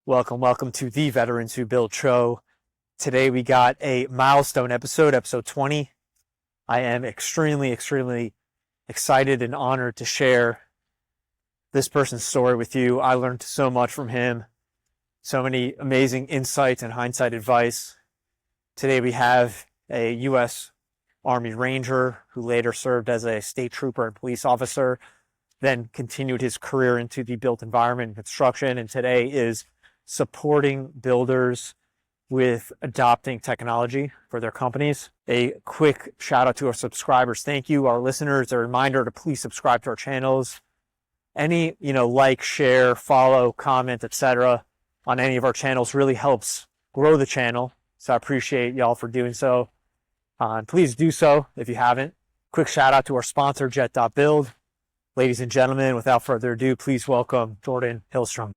Welcome to the Veterans Who Build show. Today we got a milestone episode 20. I am extremely excited and honored to share this person's story with you. I learned so much from him, so many amazing insights and hindsight advice. Today we have a U.S. Army Ranger who later served as a state trooper and police officer, then continued his career into the built environment and construction, and today is supporting builders with adopting technology for their companies. A quick shout out to our subscribers. Thank you. Our listeners, a reminder to please subscribe to our channels. Any, like, share, follow, comment, etc. on any of our channels really helps grow the channel. So I appreciate y'all for doing so. And please do so if you haven't. Quick shout out to our sponsor, Jet.Build. Ladies and gentlemen, without further ado, please welcome Jordan Hillstrom.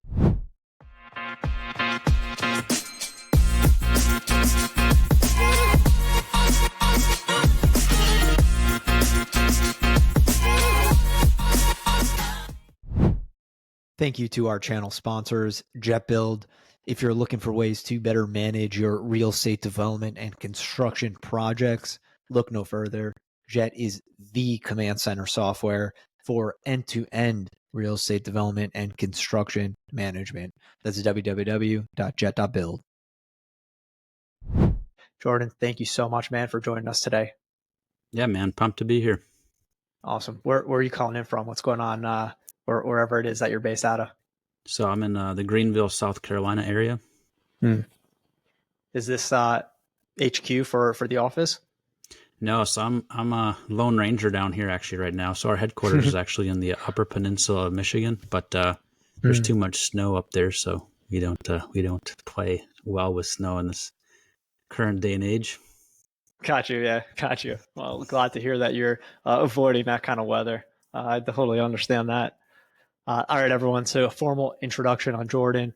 Thank you to our channel sponsors, Jet.Build. If you're looking for ways to better manage your real estate development and construction projects, look no further. Jet is the command center software for end-to-end real estate development and construction management. That's www.jet.build. Jordan, thank you so much, man, for joining us today. Yeah, man, pumped to be here. Awesome. Where are you calling in from? What's going on or wherever it is that you're based out of? So I'm in the Greenville, South Carolina area. Is this HQ for the office? No, so I'm a Lone Ranger down here actually right now. So our headquarters is actually in the Upper Peninsula of Michigan, but there's too much snow up there, so we don't play well with snow in this current day and age. Got you. Well, glad to hear that you're avoiding that kind of weather. I totally understand that. All right, everyone. So a formal introduction on Jordan.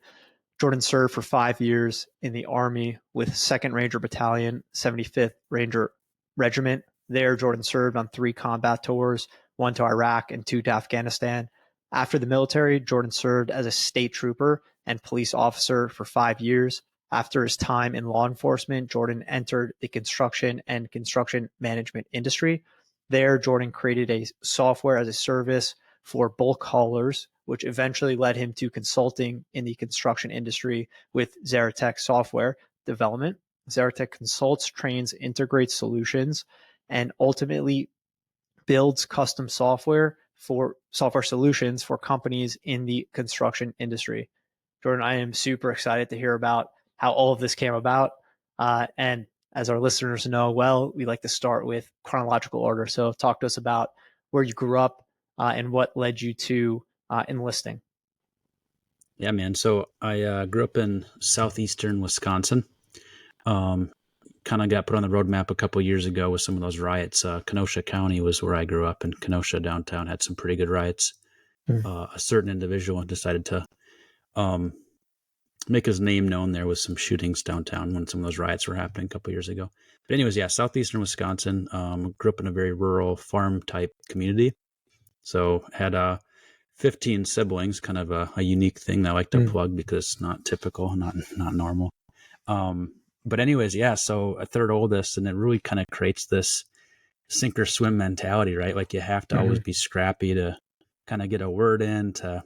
Jordan served for 5 years in the Army with 2nd Ranger Battalion, 75th Ranger Regiment. There, Jordan served on 3 combat tours, 1 to Iraq and 2 to Afghanistan. After the military, Jordan served as a state trooper and police officer for 5 years. After his time in law enforcement, Jordan entered the construction and construction management industry. There, Jordan created a software as a service for bulk haulers, which eventually led him to consulting in the construction industry with Xeratec Software Development. Xeratec consults, trains, integrates solutions, and ultimately builds custom software solutions for companies in the construction industry. Jordan, I am super excited to hear about how all of this came about. And as our listeners know well, we like to start with chronological order. So talk to us about where you grew up and what led you to enlisting. Yeah, man. So I grew up in southeastern Wisconsin. Kind of got put on the roadmap a couple years ago with some of those riots. Kenosha County was where I grew up, and Kenosha downtown had some pretty good riots. A certain individual decided to make his name known there with some shootings downtown when some of those riots were happening a couple years ago. But anyways, yeah, southeastern Wisconsin, grew up in a very rural farm type community. So had 15 siblings, kind of a unique thing that I like to plug because it's not typical, not normal. But anyways, yeah, so a third oldest, and it really kind of creates this sink or swim mentality, right? Like you have to always be scrappy to kind of get a word in to,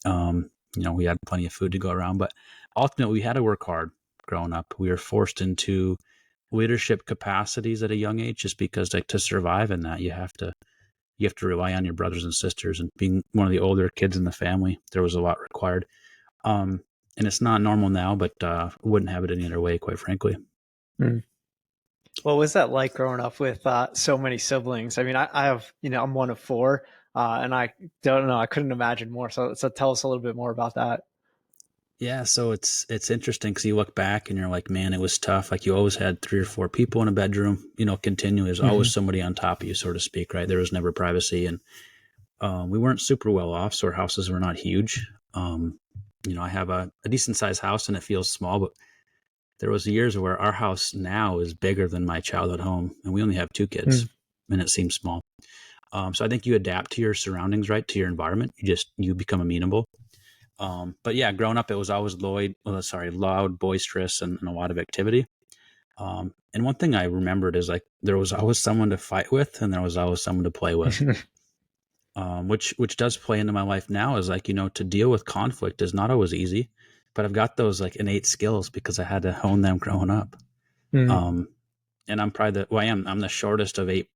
we had plenty of food to go around, but ultimately we had to work hard growing up. We were forced into leadership capacities at a young age just because to survive in that, you have to rely on your brothers and sisters, and being one of the older kids in the family, there was a lot required. And it's not normal now, but wouldn't have it any other way, quite frankly. What was that like growing up with so many siblings? I mean, I have, I'm one of 4, and I don't know, I couldn't imagine more. So tell us a little bit more about that. Yeah, so it's interesting because you look back and you're like, man, it was tough. Like you always had 3 or 4 people in a bedroom, continually. There's always somebody on top of you, so to speak, right? There was never privacy, and we weren't super well off, so our houses were not huge. I have a decent sized house and it feels small, but there was years where our house now is bigger than my childhood home, and we only have 2 kids, and it seems small. So I think you adapt to your surroundings, right? To your environment. You become amenable. But yeah, growing up, it was always loud, boisterous, and a lot of activity. And one thing I remembered is like there was always someone to fight with, and there was always someone to play with. Which does play into my life now, is like, to deal with conflict is not always easy, but I've got those like innate skills because I had to hone them growing up. Mm. And I'm probably I'm the shortest of eight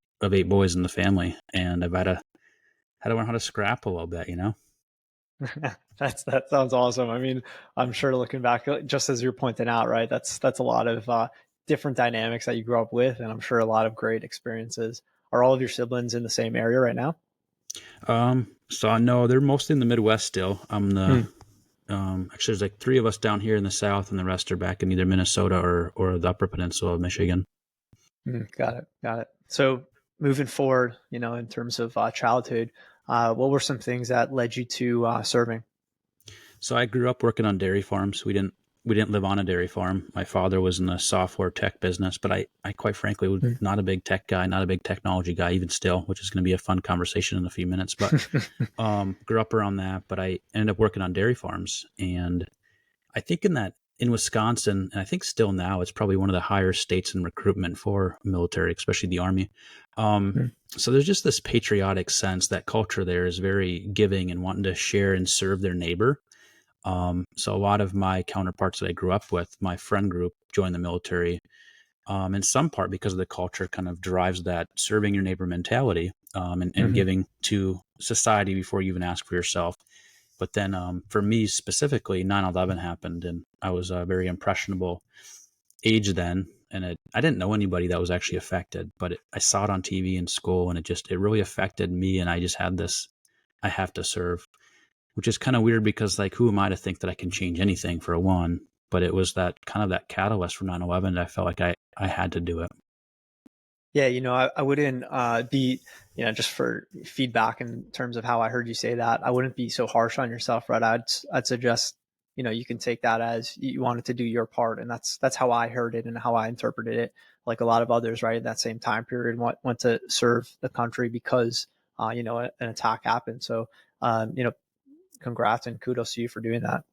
boys in the family, and I've had to learn how to scrap a little bit, That sounds awesome. I mean, I'm sure looking back, just as you're pointing out, right? That's a lot of different dynamics that you grew up with, and I'm sure a lot of great experiences. Are all of your siblings in the same area right now? So I know they're mostly in the Midwest still. Hmm. Actually, there's like 3 of us down here in the South, and the rest are back in either Minnesota or the Upper Peninsula of Michigan. Got it. Got it. So moving forward, in terms of childhood, what were some things that led you to serving? So I grew up working on dairy farms. We didn't live on a dairy farm. My father was in the software tech business, but I quite frankly was Hmm. not a big tech guy, not a big technology guy, even still, which is going to be a fun conversation in a few minutes. But grew up around that, but I ended up working on dairy farms. And I think in Wisconsin, and I think still now, it's probably one of the higher states in recruitment for military, especially the Army. Hmm. So there's just this patriotic sense. That culture there is very giving and wanting to share and serve their neighbor. So a lot of my counterparts that I grew up with, my friend group, joined the military. In some part because of the culture kind of drives that serving your neighbor mentality, and Hmm. giving to society before you even ask for yourself. But then for me specifically, 9/11 happened, and I was a very impressionable age then. And I didn't know anybody that was actually affected, but I saw it on TV in school, and it really affected me. And I just had this, I have to serve, which is kind of weird because like, who am I to think that I can change anything for one? But it was that kind of that catalyst for 9/11 that I felt like I had to do it. Yeah, I wouldn't be, just for feedback in terms of how I heard you say that, I wouldn't be so harsh on yourself, right? I'd suggest, you can take that as you wanted to do your part, and that's how I heard it and how I interpreted it. Like a lot of others, right, in that same time period, went to serve the country because, an attack happened. So, congrats and kudos to you for doing that.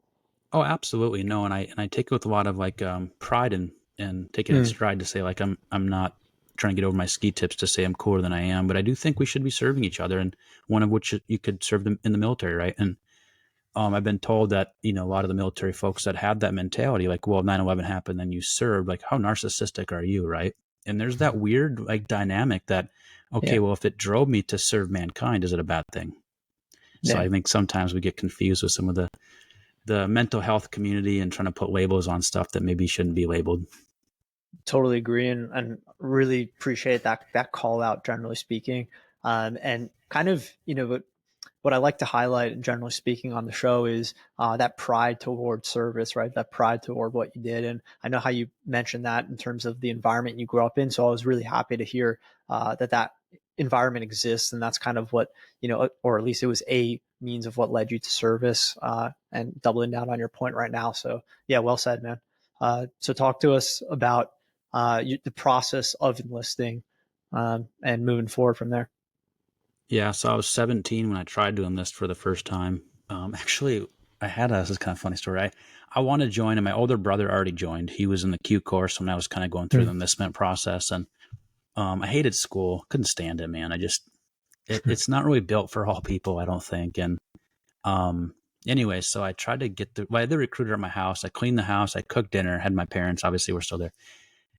Oh, absolutely. No. And I take it with a lot of like pride and take it in Mm. stride to say like, I'm not trying to get over my ski tips to say I'm cooler than I am, but I do think we should be serving each other, and one of which you could serve them in the military. Right. And I've been told that, a lot of the military folks that have that mentality, like, well, 9/11 happened, then you served, like, how narcissistic are you? Right. And there's that weird like dynamic that, okay, Yeah. well, if it drove me to serve mankind, is it a bad thing? So Yeah. I think sometimes we get confused with some of the mental health community and trying to put labels on stuff that maybe shouldn't be labeled. Totally agree, and really appreciate that call out, generally speaking. And kind of, what I like to highlight, generally speaking, on the show is that pride toward service, right? That pride toward what you did. And I know how you mentioned that in terms of the environment you grew up in. So I was really happy to hear that environment exists. And that's kind of what, or at least it was a means of what led you to service, and doubling down on your point right now. So yeah, well said, man. So talk to us about the process of enlisting, and moving forward from there. Yeah, so I was 17 when I tried to enlist for the first time. Actually, this is kind of funny story. I wanted to join, and my older brother already joined. He was in the Q course when I was kind of going through the Mm. enlistment process, and I hated school, couldn't stand it, man. It's not really built for all people, I don't think. And anyway, so I tried to I had the recruiter at my house. I cleaned the house, I cooked dinner, had my parents, obviously were still there,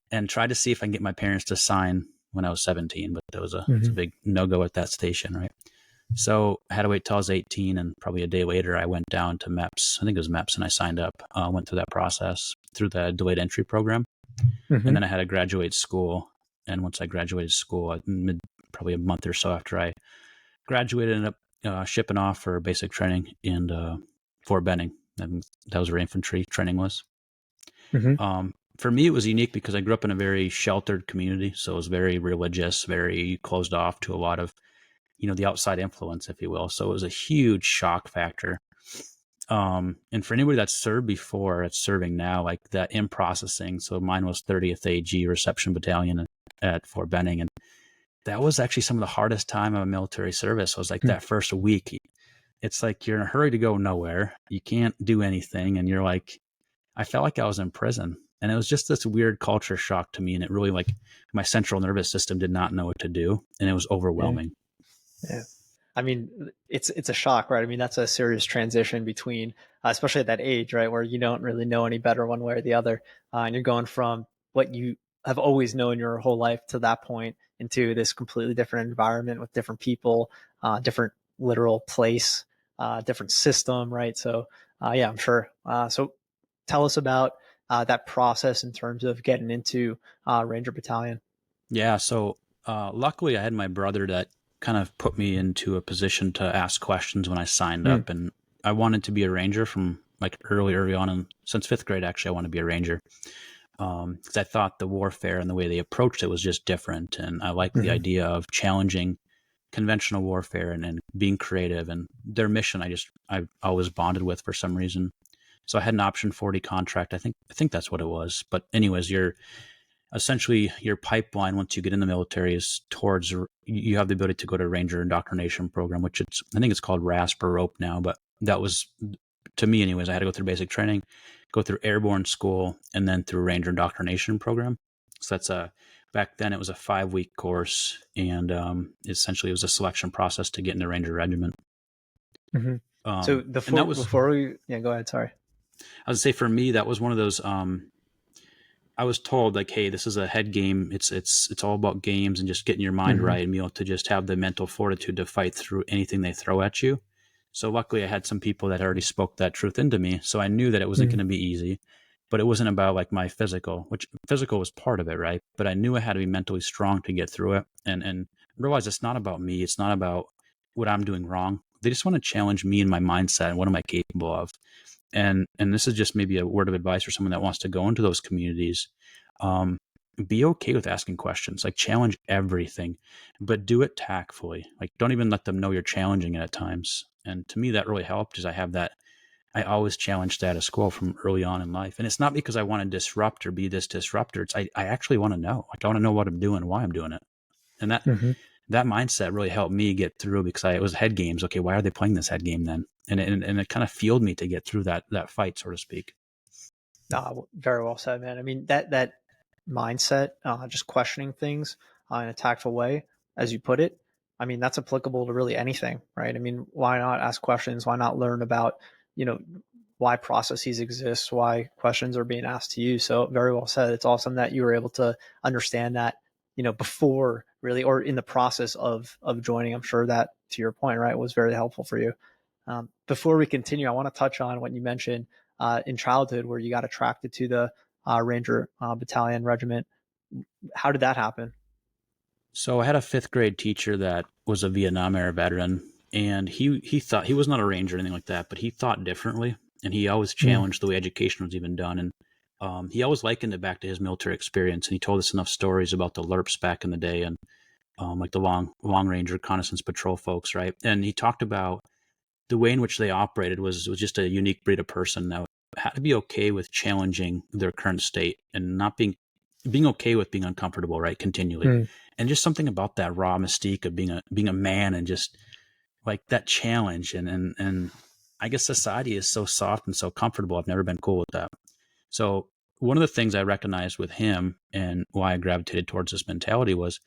and tried to see if I can get my parents to sign when I was 17, but it's a Mhm. big no-go at that station, right? So I had to wait till I was 18, and probably a day later, I went down to MEPS. I think it was MEPS, and I signed up, went through that process through the delayed entry program. And Mhm. then I had to graduate school. And once I graduated school, probably a month or so after I graduated, ended up shipping off for basic training in Fort Benning. And that was where infantry training was. Mhm. For me, it was unique because I grew up in a very sheltered community. So it was very religious, very closed off to a lot of, the outside influence, if you will. So it was a huge shock factor. And for anybody that's served before, it's serving now, like that in processing. So mine was 30th AG Reception Battalion at Fort Benning. And that was actually some of the hardest time of military service. Was like Mm. that first week. it's like you're in a hurry to go nowhere. You can't do anything. And you're like, I felt like I was in prison. And it was just this weird culture shock to me. And it really, like, my central nervous system did not know what to do. And it was overwhelming. Yeah. I mean, it's a shock, right? I mean, that's a serious transition between, especially at that age, right, where you don't really know any better one way or the other, and you're going from what you have always known your whole life to that point into this completely different environment with different people, different literal place, different system, right? So, yeah, I'm sure. So, tell us about that process in terms of getting into Ranger Battalion. Yeah. So luckily, I had my brother that kind of put me into a position to ask questions when I signed Mm. up. And I wanted to be a ranger from like early on. And since fifth grade, actually, I wanted to be a ranger because I thought the warfare and the way they approached it was just different. And I liked the idea of challenging conventional warfare and being creative. And their mission, I always bonded with for some reason. So I had an option 40 contract. I think that's what it was. But anyways, essentially your pipeline once you get in the military is towards, you have the ability to go to Ranger Indoctrination Program, which I think it's called RASP or ROPE now, but that was, to me anyways, I had to go through basic training, go through airborne school, and then through Ranger Indoctrination Program. So back then it was a 5-week course, and essentially it was a selection process to get in the Ranger Regiment. Mm-hmm. So before we, yeah, go ahead. Sorry. I would say for me, that was one of those, I was told like, hey, this is a head game. It's all about games and just getting your mind right and be able to just have the mental fortitude to fight through anything they throw at you. So luckily I had some people that already spoke that truth into me. So I knew that it wasn't going to be easy, but it wasn't about like my physical, which physical was part of it, right? But I knew I had to be mentally strong to get through it and realize it's not about me. It's not about what I'm doing wrong. They just want to challenge me and my mindset and what am I capable of. And this is just maybe a word of advice for someone that wants to go into those communities. Be okay with asking questions, like challenge everything, but do it tactfully. Like don't even let them know you're challenging it at times. And to me, that really helped because I always challenge status quo from early on in life. And it's not because I want to disrupt or be this disruptor. It's I actually want to know. Like I want to know what I'm doing, why I'm doing it. And that mindset really helped me get through because it was head games. Okay, why are they playing this head game then? And it kind of fueled me to get through that fight, so to speak. Very well said, man. I mean, that mindset, just questioning things in a tactful way, as you put it, I mean, that's applicable to really anything, right? I mean, why not ask questions? Why not learn about, you know, why processes exist, why questions are being asked to you? So very well said. It's awesome that you were able to understand that, you know, before really, or in the process of joining. I'm sure that, to your point, right, was very helpful for you. Before we continue, I want to touch on what you mentioned in childhood where you got attracted to the Ranger Battalion Regiment. How did that happen? So I had a fifth grade teacher that was a Vietnam era veteran, and he thought he was not a ranger or anything like that, but he thought differently, and he always challenged the way education was even done. And he always likened it back to his military experience, and he told us enough stories about the LRPs back in the day and like the long range reconnaissance patrol folks, right? And he talked about the way in which they operated was just a unique breed of person that had to be okay with challenging their current state and not being okay with being uncomfortable, right? Continually. And just something about that raw mystique of being a man and just like that challenge. And I guess society is so soft and so comfortable. I've never been cool with that. So one of the things I recognized with him and why I gravitated towards this mentality was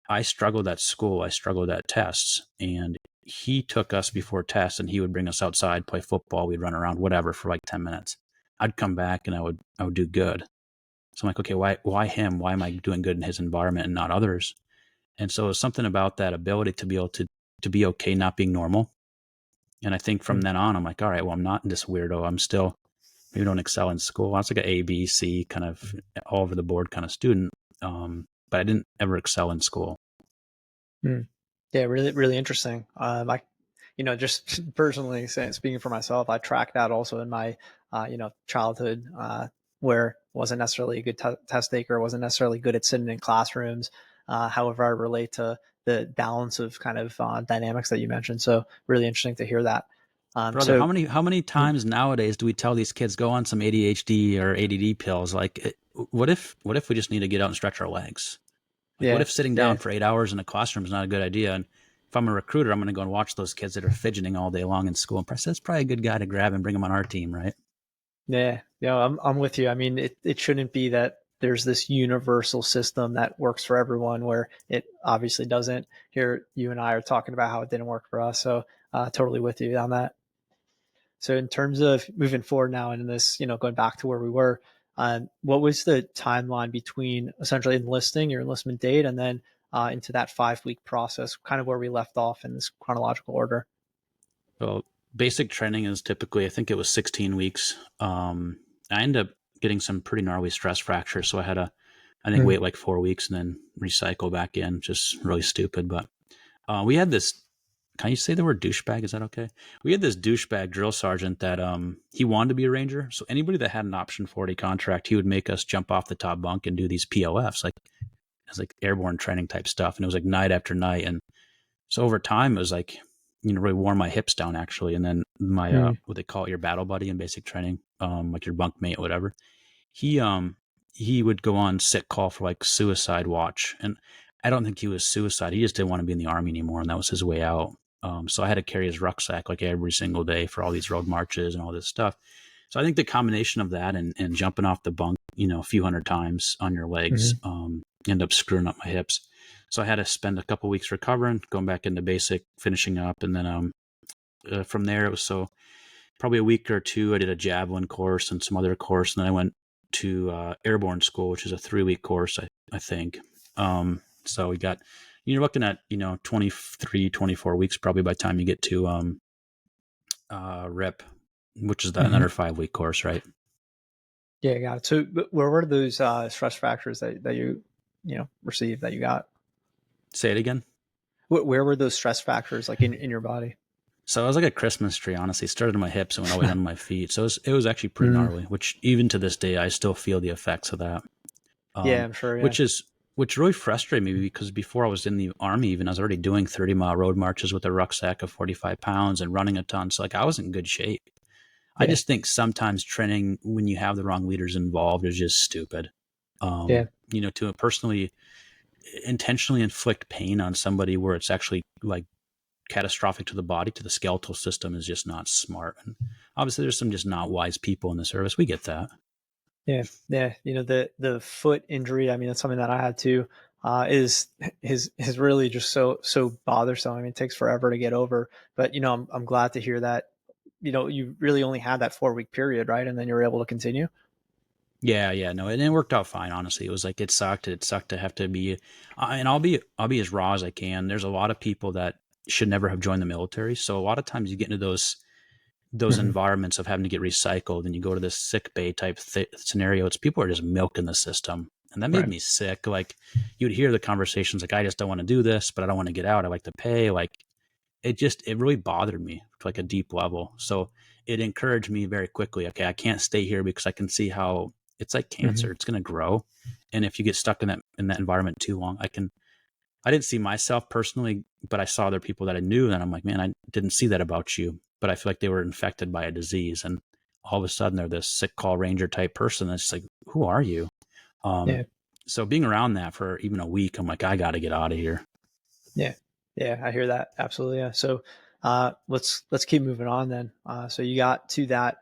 I struggled at school. I struggled at tests, and he took us before tests and he would bring us outside, play football. We'd run around, whatever, for like 10 minutes. I'd come back and I would do good. So I'm like, okay, why him? Why am I doing good in his environment and not others? And so it's something about that ability to be able to be okay not being normal. And I think from then on, I'm like, all right, well, I'm not this weirdo. I'm still maybe don't excel in school. I was like an A, B, C kind of all over the board kind of student. But I didn't ever excel in school. Yeah, really, really interesting. I, you know, just personally saying, speaking for myself, I tracked that also in my, you know, childhood, where wasn't necessarily a good test taker, wasn't necessarily good at sitting in classrooms. However, I relate to the balance of kind of dynamics that you mentioned. So really interesting to hear that. Brother, So how many times nowadays do we tell these kids go on some ADHD or ADD pills? Like, what if we just need to get out and stretch our legs? Like, what yeah, if sitting down for 8 hours in a classroom is not a good idea? And if I'm a recruiter, I'm going to go and watch those kids that are fidgeting all day long in school. And that's probably a good guy to grab and bring him on our team, right? Yeah, I'm with you. I mean, it shouldn't be that there's this universal system that works for everyone where it obviously doesn't. Here, you and I are talking about how it didn't work for us. So totally with you on that. So in terms of moving forward now in this, going back to where we were, what was the timeline between essentially enlisting your enlistment date and then into that 5 week process, kind of where we left off in this chronological order? Well, basic training is typically, I think it was 16 weeks. I ended up getting some pretty gnarly stress fractures. So I had to, I think, wait like 4 weeks and then recycle back in. Just really stupid. But we had this, can you say the word douchebag? Is that okay? We had this douchebag drill sergeant that he wanted to be a ranger. So anybody that had an option 40 contract, he would make us jump off the top bunk and do these POFs, like it's like airborne training type stuff. And it was like night after night. And so over time, it was like, really wore my hips down actually. And then my, what they call it, your battle buddy in basic training, like your bunk mate, whatever. He would go on sick call for like suicide watch. And I don't think he was suicide. He just didn't want to be in the army anymore. And that was his way out. So I had to carry his rucksack like every single day for all these road marches and all this stuff. So I think the combination of that and jumping off the bunk, a few hundred times on your legs, end up screwing up my hips. So I had to spend a couple weeks recovering, going back into basic, finishing up. And then from there, it was probably a week or two. I did a javelin course and some other course. And then I went to airborne school, which is a 3-week course, I think. So we got, you're looking at, 23, 24 weeks probably by the time you get to RIP, which is another 5-week course, right? Yeah, got it. So where were those stress fractures that you received, that you got? Say it again. Where were those stress fractures, like in your body? So I was like a Christmas tree, honestly. It started in my hips and went all the way down to my feet. So it was actually pretty gnarly, which even to this day, I still feel the effects of that. Yeah, I'm sure. Yeah. Which really frustrated me because before I was in the army, even I was already doing 30-mile road marches with a rucksack of 45 pounds and running a ton. So like I was in good shape. Yeah. I just think sometimes training when you have the wrong leaders involved is just stupid. To personally intentionally inflict pain on somebody where it's actually like catastrophic to the body, to the skeletal system, is just not smart. And obviously there's some just not wise people in the service. We get that. Yeah. The foot injury, I mean, that's something that I had to is really just so bothersome. I mean, it takes forever to get over, but I'm glad to hear that you really only had that 4-week period, right? And then you were able to continue. Yeah, no, and it worked out fine. Honestly, it was like it sucked. It sucked to have to be, and I'll be as raw as I can. There's a lot of people that should never have joined the military. So a lot of times you get into those environments of having to get recycled, and you go to this sick bay type scenario. It's people are just milking the system, and that made me sick. Like you'd hear the conversations like, I just don't want to do this, but I don't want to get out. I like to pay. Like it really bothered me to like a deep level. So it encouraged me very quickly. Okay, I can't stay here because I can see how it's like cancer. It's going to grow. And if you get stuck in that environment too long, I didn't see myself personally, but I saw other people that I knew, and I'm like, man, I didn't see that about you, but I feel like they were infected by a disease. And all of a sudden they're this sick call ranger type person. That's just like, who are you? So being around that for even a week, I'm like, I got to get out of here. Yeah, I hear that. Absolutely. Yeah. So let's keep moving on then. So you got to that,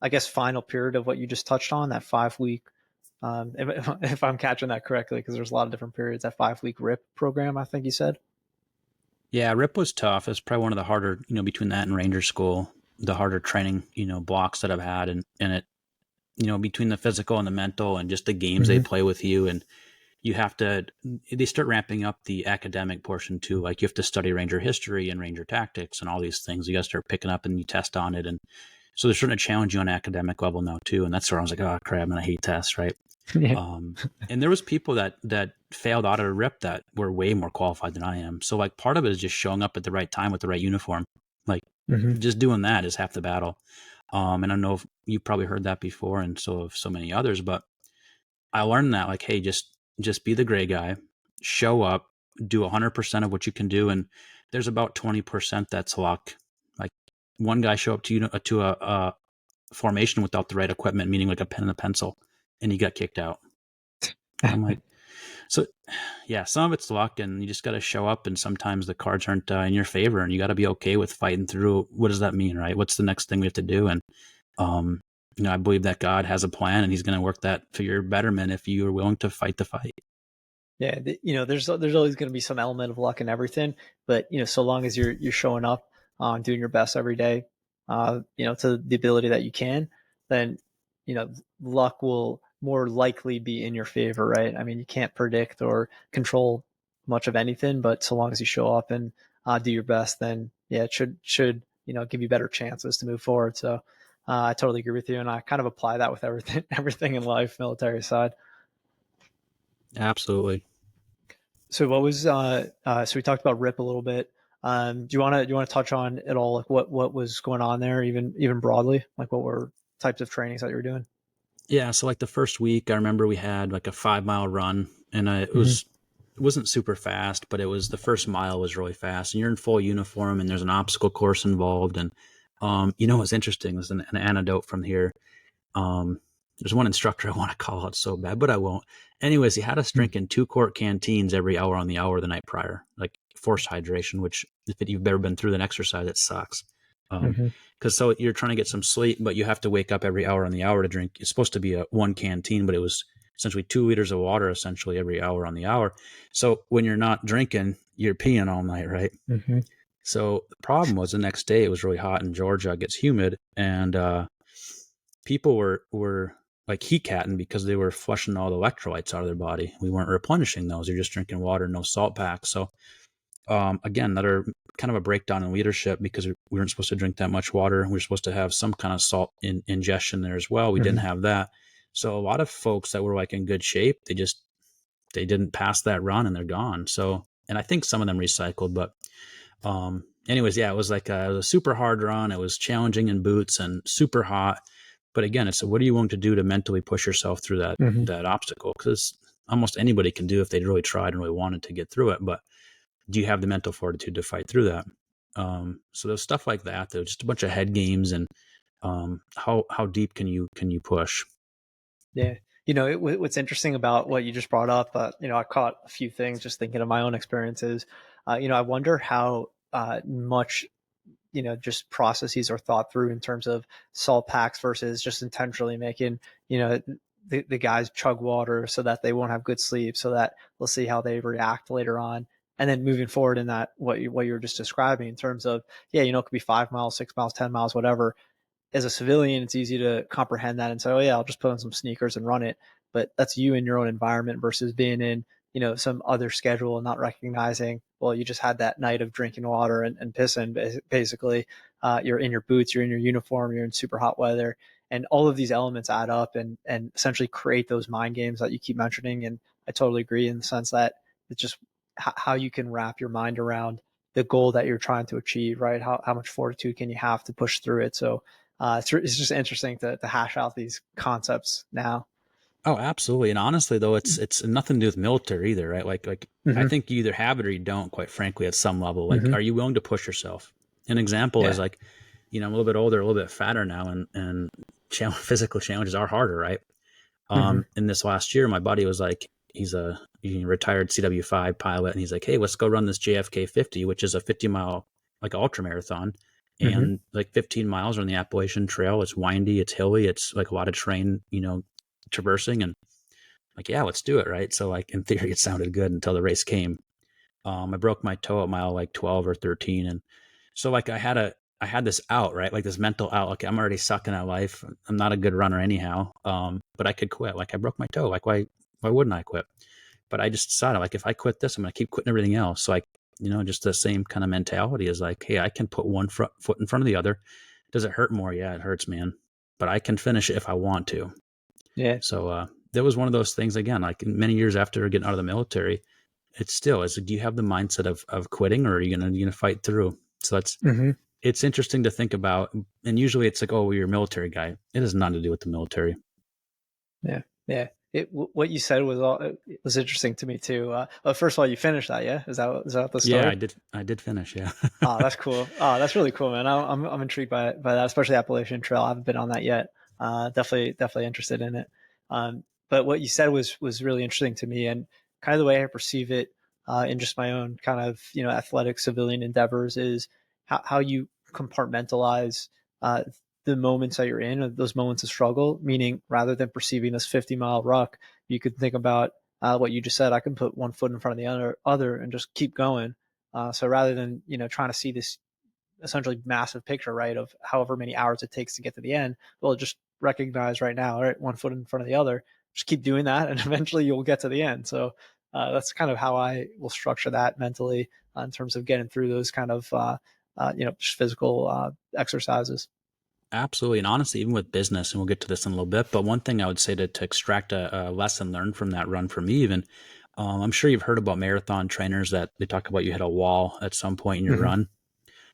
I guess, final period of what you just touched on, that 5-week, if I'm catching that correctly, because there's a lot of different periods, that 5-week RIP program, I think you said. Yeah, RIP was tough. It's probably one of the harder, between that and Ranger School, the harder training, blocks that I've had, and it, between the physical and the mental and just the games they play with you, and you have to, they start ramping up the academic portion too. Like you have to study Ranger history and Ranger tactics and all these things. You got to start picking up and you test on it. And so they're starting to challenge you on academic level now too. And that's where I was like, oh crap, I'm going to hate tests. Right. And there was people that failed out of a RIP that were way more qualified than I am. So like part of it is just showing up at the right time with the right uniform. Like just doing that is half the battle. And I don't know if you probably heard that before, and so have so many others, but I learned that like, hey, just be the gray guy, show up, do 100% of what you can do. And there's about 20% that's luck. Like one guy show up to a formation without the right equipment, meaning like a pen and a pencil, and he got kicked out. I'm like, So, yeah, some of it's luck, and you just got to show up. And sometimes the cards aren't in your favor, and you got to be okay with fighting through. What does that mean, right? What's the next thing we have to do? And um, I believe that God has a plan, and He's going to work that for your betterment if you are willing to fight the fight. Yeah, there's always going to be some element of luck in everything, but so long as you're showing up, doing your best every day, to the ability that you can, then luck will more likely be in your favor, right? I mean, you can't predict or control much of anything, but so long as you show up and do your best, then yeah, it should give you better chances to move forward. So I totally agree with you, and I kind of apply that with everything everything in life, military side. Absolutely. So what was so we talked about RIP a little bit. Do you want to touch on at all, like what was going on there, even broadly, like what were types of trainings that you were doing? Yeah. So, like the first week, I remember we had like a 5 mile run, and it wasn't super fast, but it was the first mile was really fast, and you're in full uniform, and there's an obstacle course involved, and what's interesting is an anecdote from here. There's one instructor I want to call out so bad, but I won't. Anyways, he had us drinking 2-quart canteens every hour on the hour the night prior, like forced hydration, which if you've ever been through an exercise, it sucks. Because so you're trying to get some sleep, but you have to wake up every hour on the hour to drink. It's supposed to be a 1 canteen, but it was essentially 2 liters of water essentially every hour on the hour. So when you're not drinking, you're peeing all night, right? So the problem was the next day it was really hot in Georgia. It gets humid, and people were like heat catting because they were flushing all the electrolytes out of their body. We weren't replenishing those. You're just drinking water, no salt packs. So again, another kind of a breakdown in leadership because we weren't supposed to drink that much water. We were supposed to have some kind of salt ingestion there as well. We didn't have that. So a lot of folks that were like in good shape, they didn't pass that run and they're gone. So, and I think some of them recycled, but anyways, yeah, it was like it was a super hard run. It was challenging in boots and super hot. But again, it's what are you willing to do to mentally push yourself through that obstacle? Because almost anybody can do if they really tried and really wanted to get through it. But do you have the mental fortitude to fight through that? So there's stuff like that. There's just a bunch of head games and how deep can you push? Yeah. What's interesting about what you just brought up, I caught a few things just thinking of my own experiences. I wonder how much, just processes are thought through in terms of salt packs versus just intentionally making, the guys chug water so that they won't have good sleep, so that we'll see how they react later on. And then moving forward in that, what you were just describing in terms of, yeah, it could be 5 miles, 6 miles, 10 miles, whatever. As a civilian, it's easy to comprehend that and say, oh yeah, I'll just put on some sneakers and run it. But that's you in your own environment versus being in, some other schedule and not recognizing, well, you just had that night of drinking water and pissing basically. You're in your boots, you're in your uniform, you're in super hot weather. And all of these elements add up and essentially create those mind games that you keep mentioning. And I totally agree in the sense that it's just how you can wrap your mind around the goal that you're trying to achieve, right? How much fortitude can you have to push through it? So it's just interesting to hash out these concepts now. Oh, absolutely. And honestly, though, it's nothing to do with military either, right? Like I think you either have it or you don't. Quite frankly, at some level, like, are you willing to push yourself? An example is like, I'm a little bit older, a little bit fatter now, and physical challenges are harder, right? In this last year, my buddy was like, he's a retired CW5 pilot, and he's like, hey, let's go run this JFK 50, which is a 50-mile like ultra marathon. And like 15 miles on the Appalachian Trail. It's windy, it's hilly, it's like a lot of terrain, traversing, and like, yeah, let's do it, right? So like in theory, it sounded good until the race came. I broke my toe at mile like 12 or 13, and so like I had this out, right? Like this mental out. Okay, I'm already sucking at life. I'm not a good runner anyhow. But I could quit. Like I broke my toe. Like why wouldn't I quit? But I just decided like if I quit this, I'm gonna keep quitting everything else. So like just the same kind of mentality is like, hey, I can put one foot in front of the other. Does it hurt more? Yeah, it hurts, man. But I can finish it if I want to. Yeah. So that was one of those things again, like many years after getting out of the military, it's still is do you have the mindset of quitting, or are you gonna fight through? So that's it's interesting to think about. And usually it's like, oh, well, you're a military guy. It has nothing to do with the military. Yeah. Yeah. What you said it was interesting to me too. First of all, you finished that, yeah? Is that the story? Yeah, I did finish. Yeah. Oh, that's cool. Oh, that's really cool, man. I'm intrigued by that, especially Appalachian Trail. I haven't been on that yet. Definitely interested in it. But what you said was really interesting to me, and kind of the way I perceive it in just my own kind of, athletic civilian endeavors is how you compartmentalize the moments that you're in, those moments of struggle, meaning rather than perceiving this 50-mile ruck, you could think about what you just said. I can put one foot in front of the other and just keep going. So rather than, trying to see this essentially massive picture, right, of however many hours it takes to get to the end, well, just recognize right now, all right, one foot in front of the other, just keep doing that, and eventually you'll get to the end. So that's kind of how I will structure that mentally in terms of getting through those kind of, just physical exercises. Absolutely. And honestly, even with business, and we'll get to this in a little bit, but one thing I would say to extract a lesson learned from that run for me, even, I'm sure you've heard about marathon trainers that they talk about you hit a wall at some point in your Mm-hmm. run.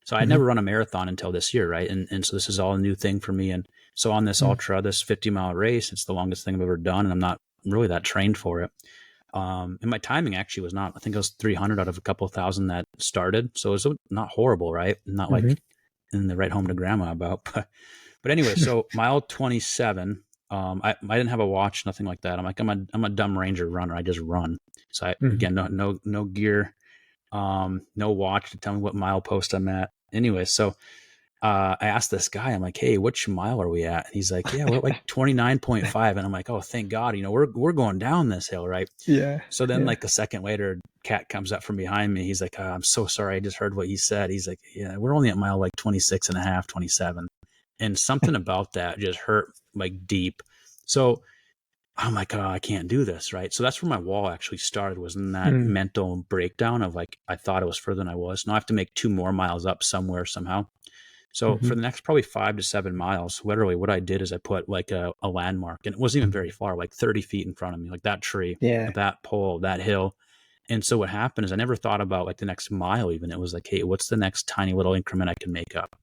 So I'd Mm-hmm. never run a marathon until this year, right? And so this is all a new thing for me. And so on this ultra, this 50-mile race, it's the longest thing I've ever done, and I'm not really that trained for it. And my timing actually was not, I think it was 300 out of a couple thousand that started. So it was not horrible, right? Not Mm-hmm. like in the right home to grandma about, but anyway, so mile 27, I didn't have a watch, nothing like that. I'm like, I'm a dumb Ranger runner. I just run. So again, no gear, no watch to tell me what mile post I'm at. Anyway, so I asked this guy, I'm like, hey, which mile are we at? And he's like, yeah, we're at like 29.5. And I'm like, oh, thank God, we're going down this hill, right? Yeah. So then like a second later, Cat comes up from behind me. He's like, oh, I'm so sorry. I just heard what he said. He's like, yeah, we're only at mile like 26 and a half, 27. And something about that just hurt like deep. So I'm like, oh, I can't do this, right? So that's where my wall actually started, was in that mental breakdown of like, I thought it was further than I was. Now I have to make 2 more miles up somewhere, somehow. So for the next probably 5 to 7 miles, literally what I did is I put like a landmark, and it wasn't even very far, like 30 feet in front of me, like that tree, Yeah. that pole, that hill. And so what happened is I never thought about like the next mile even. It was like, hey, what's the next tiny little increment I can make up?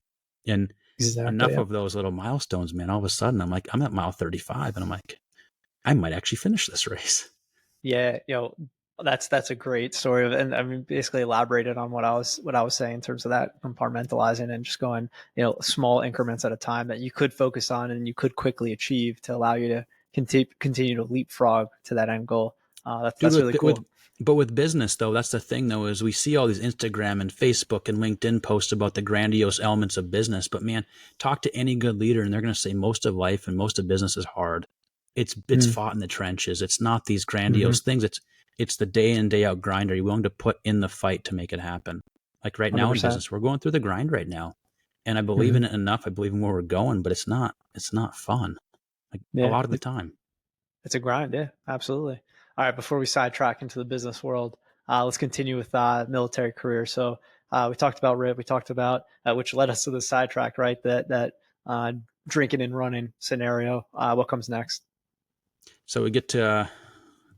And Exactly. enough Yeah. of those little milestones, man, all of a sudden I'm like, I'm at mile 35 and I'm like, I might actually finish this race. Yeah, that's a great story of, and I mean, basically elaborated on what I was saying in terms of that compartmentalizing and just going, small increments at a time that you could focus on and you could quickly achieve to allow you to continue to leapfrog to that end goal. That's really cool. But with business though, that's the thing though, is we see all these Instagram and Facebook and LinkedIn posts about the grandiose elements of business. But man, talk to any good leader and they're going to say most of life and most of business is hard. It's fought in the trenches. It's not these grandiose things. It's the day in, day out grind. Are you willing to put in the fight to make it happen? Like right now in 100%. business, we're going through the grind right now. And I believe in it enough. I believe in where we're going, but it's not fun. Like a lot of the time. It's a grind. Yeah, absolutely. All right. Before we sidetrack into the business world, let's continue with military career. So we talked about RIP. We talked about which led us to the sidetrack, right? That drinking and running scenario. What comes next? So we get to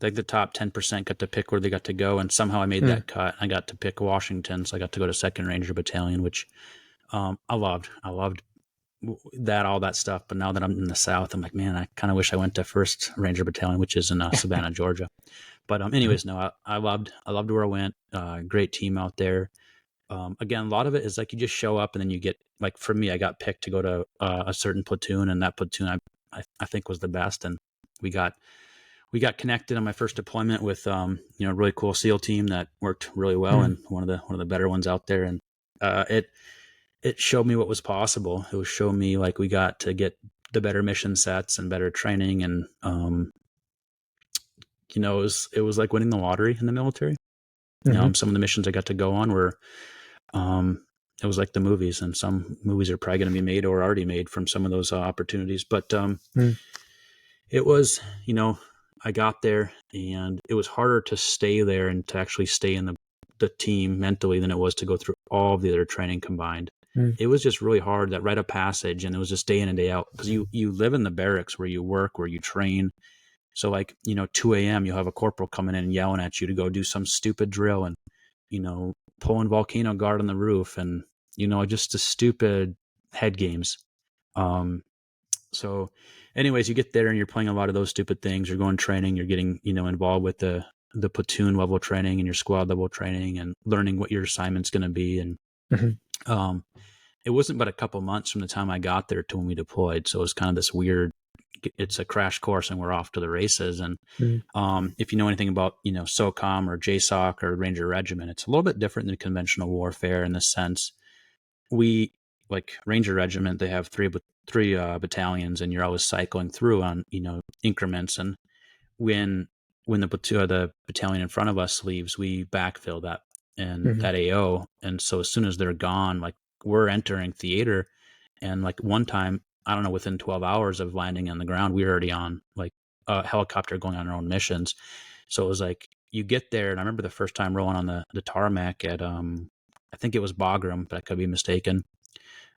like the top 10% got to pick where they got to go. And somehow I made that cut. I got to pick Washington. So I got to go to 2nd Ranger Battalion, which I loved. I loved that, all that stuff. But now that I'm in the South, I'm like, man, I kind of wish I went to 1st Ranger Battalion, which is in Savannah, Georgia. But anyways, no, I loved where I went. Great team out there. Again, a lot of it is like you just show up and then you get, like for me, I got picked to go to a certain platoon, and that platoon I think was the best. And we got connected on my first deployment with a really cool SEAL team that worked really well, and one of the better ones out there. And it showed me what was possible. It was showing me like we got to get the better mission sets and better training, and it was like winning the lottery in the military. Some of the missions I got to go on were it was like the movies, and some movies are probably going to be made or already made from some of those opportunities. But it was, I got there, and it was harder to stay there and to actually stay in the team mentally than it was to go through all of the other training combined. It was just really hard, that rite of passage, and it was just day in and day out, because you live in the barracks where you work, where you train. So like, 2 a.m. you'll have a corporal coming in and yelling at you to go do some stupid drill, and, pulling volcano guard on the roof, and, just the stupid head games. So anyways, you get there and you're playing a lot of those stupid things. You're going training, you're getting, involved with the platoon level training and your squad level training, and learning what your assignment's going to be. And, it wasn't but a couple months from the time I got there to when we deployed. So it was kind of this weird it's a crash course and we're off to the races. And Mm. if you know anything about, SOCOM or JSOC or Ranger Regiment, it's a little bit different than conventional warfare in the sense we, like Ranger Regiment, they have three battalions, and you're always cycling through on, increments. And when the battalion in front of us leaves, we backfill that and that AO. And so as soon as they're gone, like we're entering theater, and like one time, I don't know, within 12 hours of landing on the ground, we were already on like a helicopter going on our own missions. So it was like you get there, and I remember the first time rolling on the tarmac at I think it was Bagram, but I could be mistaken.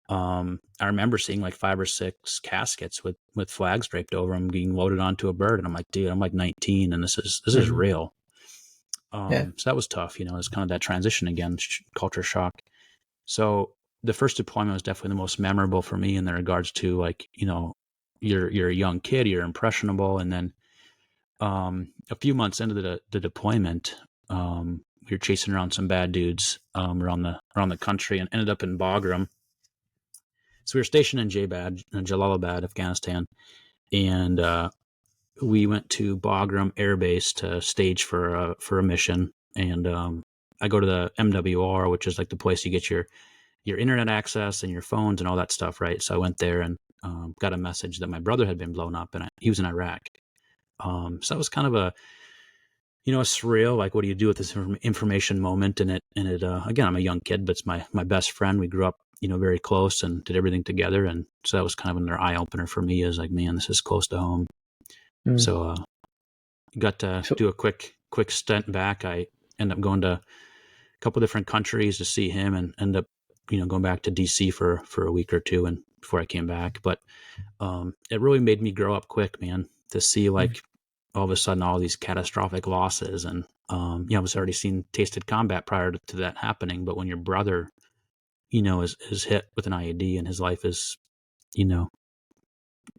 I remember seeing like 5 or 6 caskets with flags draped over them being loaded onto a bird, and I'm like, dude, I'm like 19, and this is real. Yeah. So that was tough. It's kind of that transition again, culture shock. So the first deployment was definitely the most memorable for me in the regards to like, you're a young kid, you're impressionable, and then a few months into the deployment, we were chasing around some bad dudes around the country, and ended up in Bagram. So we were stationed in Jalalabad, Afghanistan, and we went to Bagram Air Base to stage for a mission. And I go to the MWR, which is like the place you get your internet access and your phones and all that stuff, right? So I went there and got a message that my brother had been blown up, and he was in Iraq. So that was kind of a surreal, like, what do you do with this information moment? And it again, I'm a young kid, but it's my best friend. We grew up, very close and did everything together. And so that was kind of another eye opener for me, is like, man, this is close to home. Mm. So got to do a quick stint back. I ended up going to a couple different countries to see him, and end up, going back to DC for a week or two, and before I came back. But it really made me grow up quick, man, to see like all of a sudden all these catastrophic losses. And I was already tasted combat prior to that happening, but when your brother is hit with an IED and his life is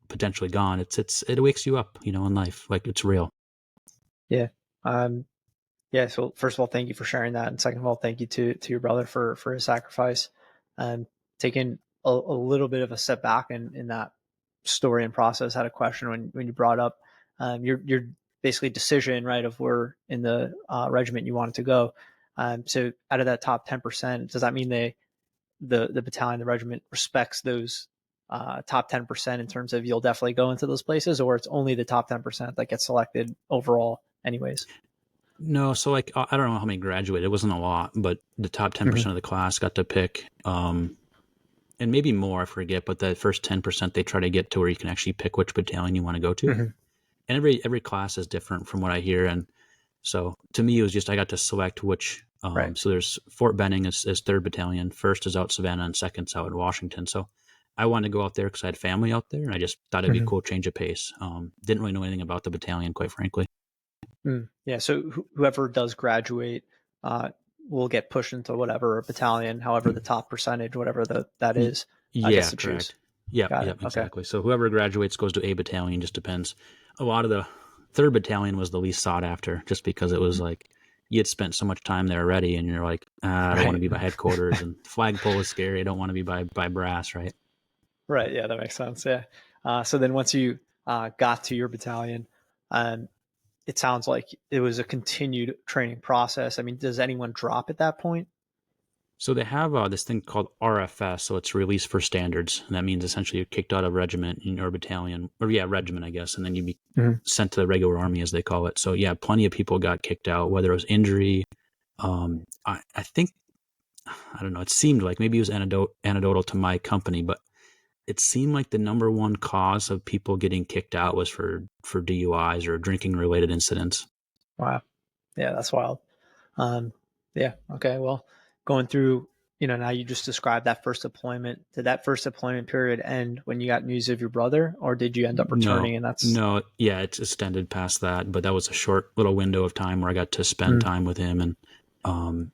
potentially gone, it wakes you up in life, like it's real. Yeah. Yeah. So first of all, thank you for sharing that, and second of all, thank you to your brother for his sacrifice. Taking a little bit of a step back in that story and process, had a question when you brought up your basically decision, right, of where in the regiment you wanted to go. So out of that top 10%, does that mean the battalion, the regiment respects those top 10% in terms of you'll definitely go into those places, or it's only the top 10% that gets selected overall anyways? No, so like I don't know how many graduated. It wasn't a lot, but the top 10% of the class got to pick, and maybe more, I forget. But the first 10%, they try to get to where you can actually pick which battalion you want to go to. And every class is different from what I hear. And so to me, it was just I got to select which. Right. So there's Fort Benning is 3rd Battalion, 1st is out Savannah, and 2nd's out in Washington. So I wanted to go out there because I had family out there, and I just thought it'd be a cool change of pace. Didn't really know anything about the battalion, quite frankly. Yeah. So whoever does graduate will get pushed into whatever battalion, however the top percentage, whatever that is. Gets to correct. choose. Yep, Got it. Okay. exactly. So whoever graduates goes to a battalion. Just depends. A lot of the 3rd Battalion was the least sought after, just because it was like you had spent so much time there already, and you're like, I don't want to be by headquarters, and flagpole is scary. I don't want to be by brass, right? Right. Yeah, that makes sense. Yeah. So then once you got to your battalion, it sounds like it was a continued training process. I mean, does anyone drop at that point? So they have this thing called RFS, so it's release for standards, and that means essentially you're kicked out of regiment in your battalion, or regiment, I guess, and then you'd be sent to the regular army, as they call it. So yeah, plenty of people got kicked out, whether it was injury. I think, I don't know, it seemed like maybe it was anecdotal to my company, but it seemed like the number one cause of people getting kicked out was for DUIs or drinking related incidents. Wow. Yeah, that's wild. Yeah. Okay. Well, going through, now you just described that first deployment. Did that first deployment period end when you got news of your brother, or did you end up returning? No, yeah, it's extended past that, but that was a short little window of time where I got to spend time with him. And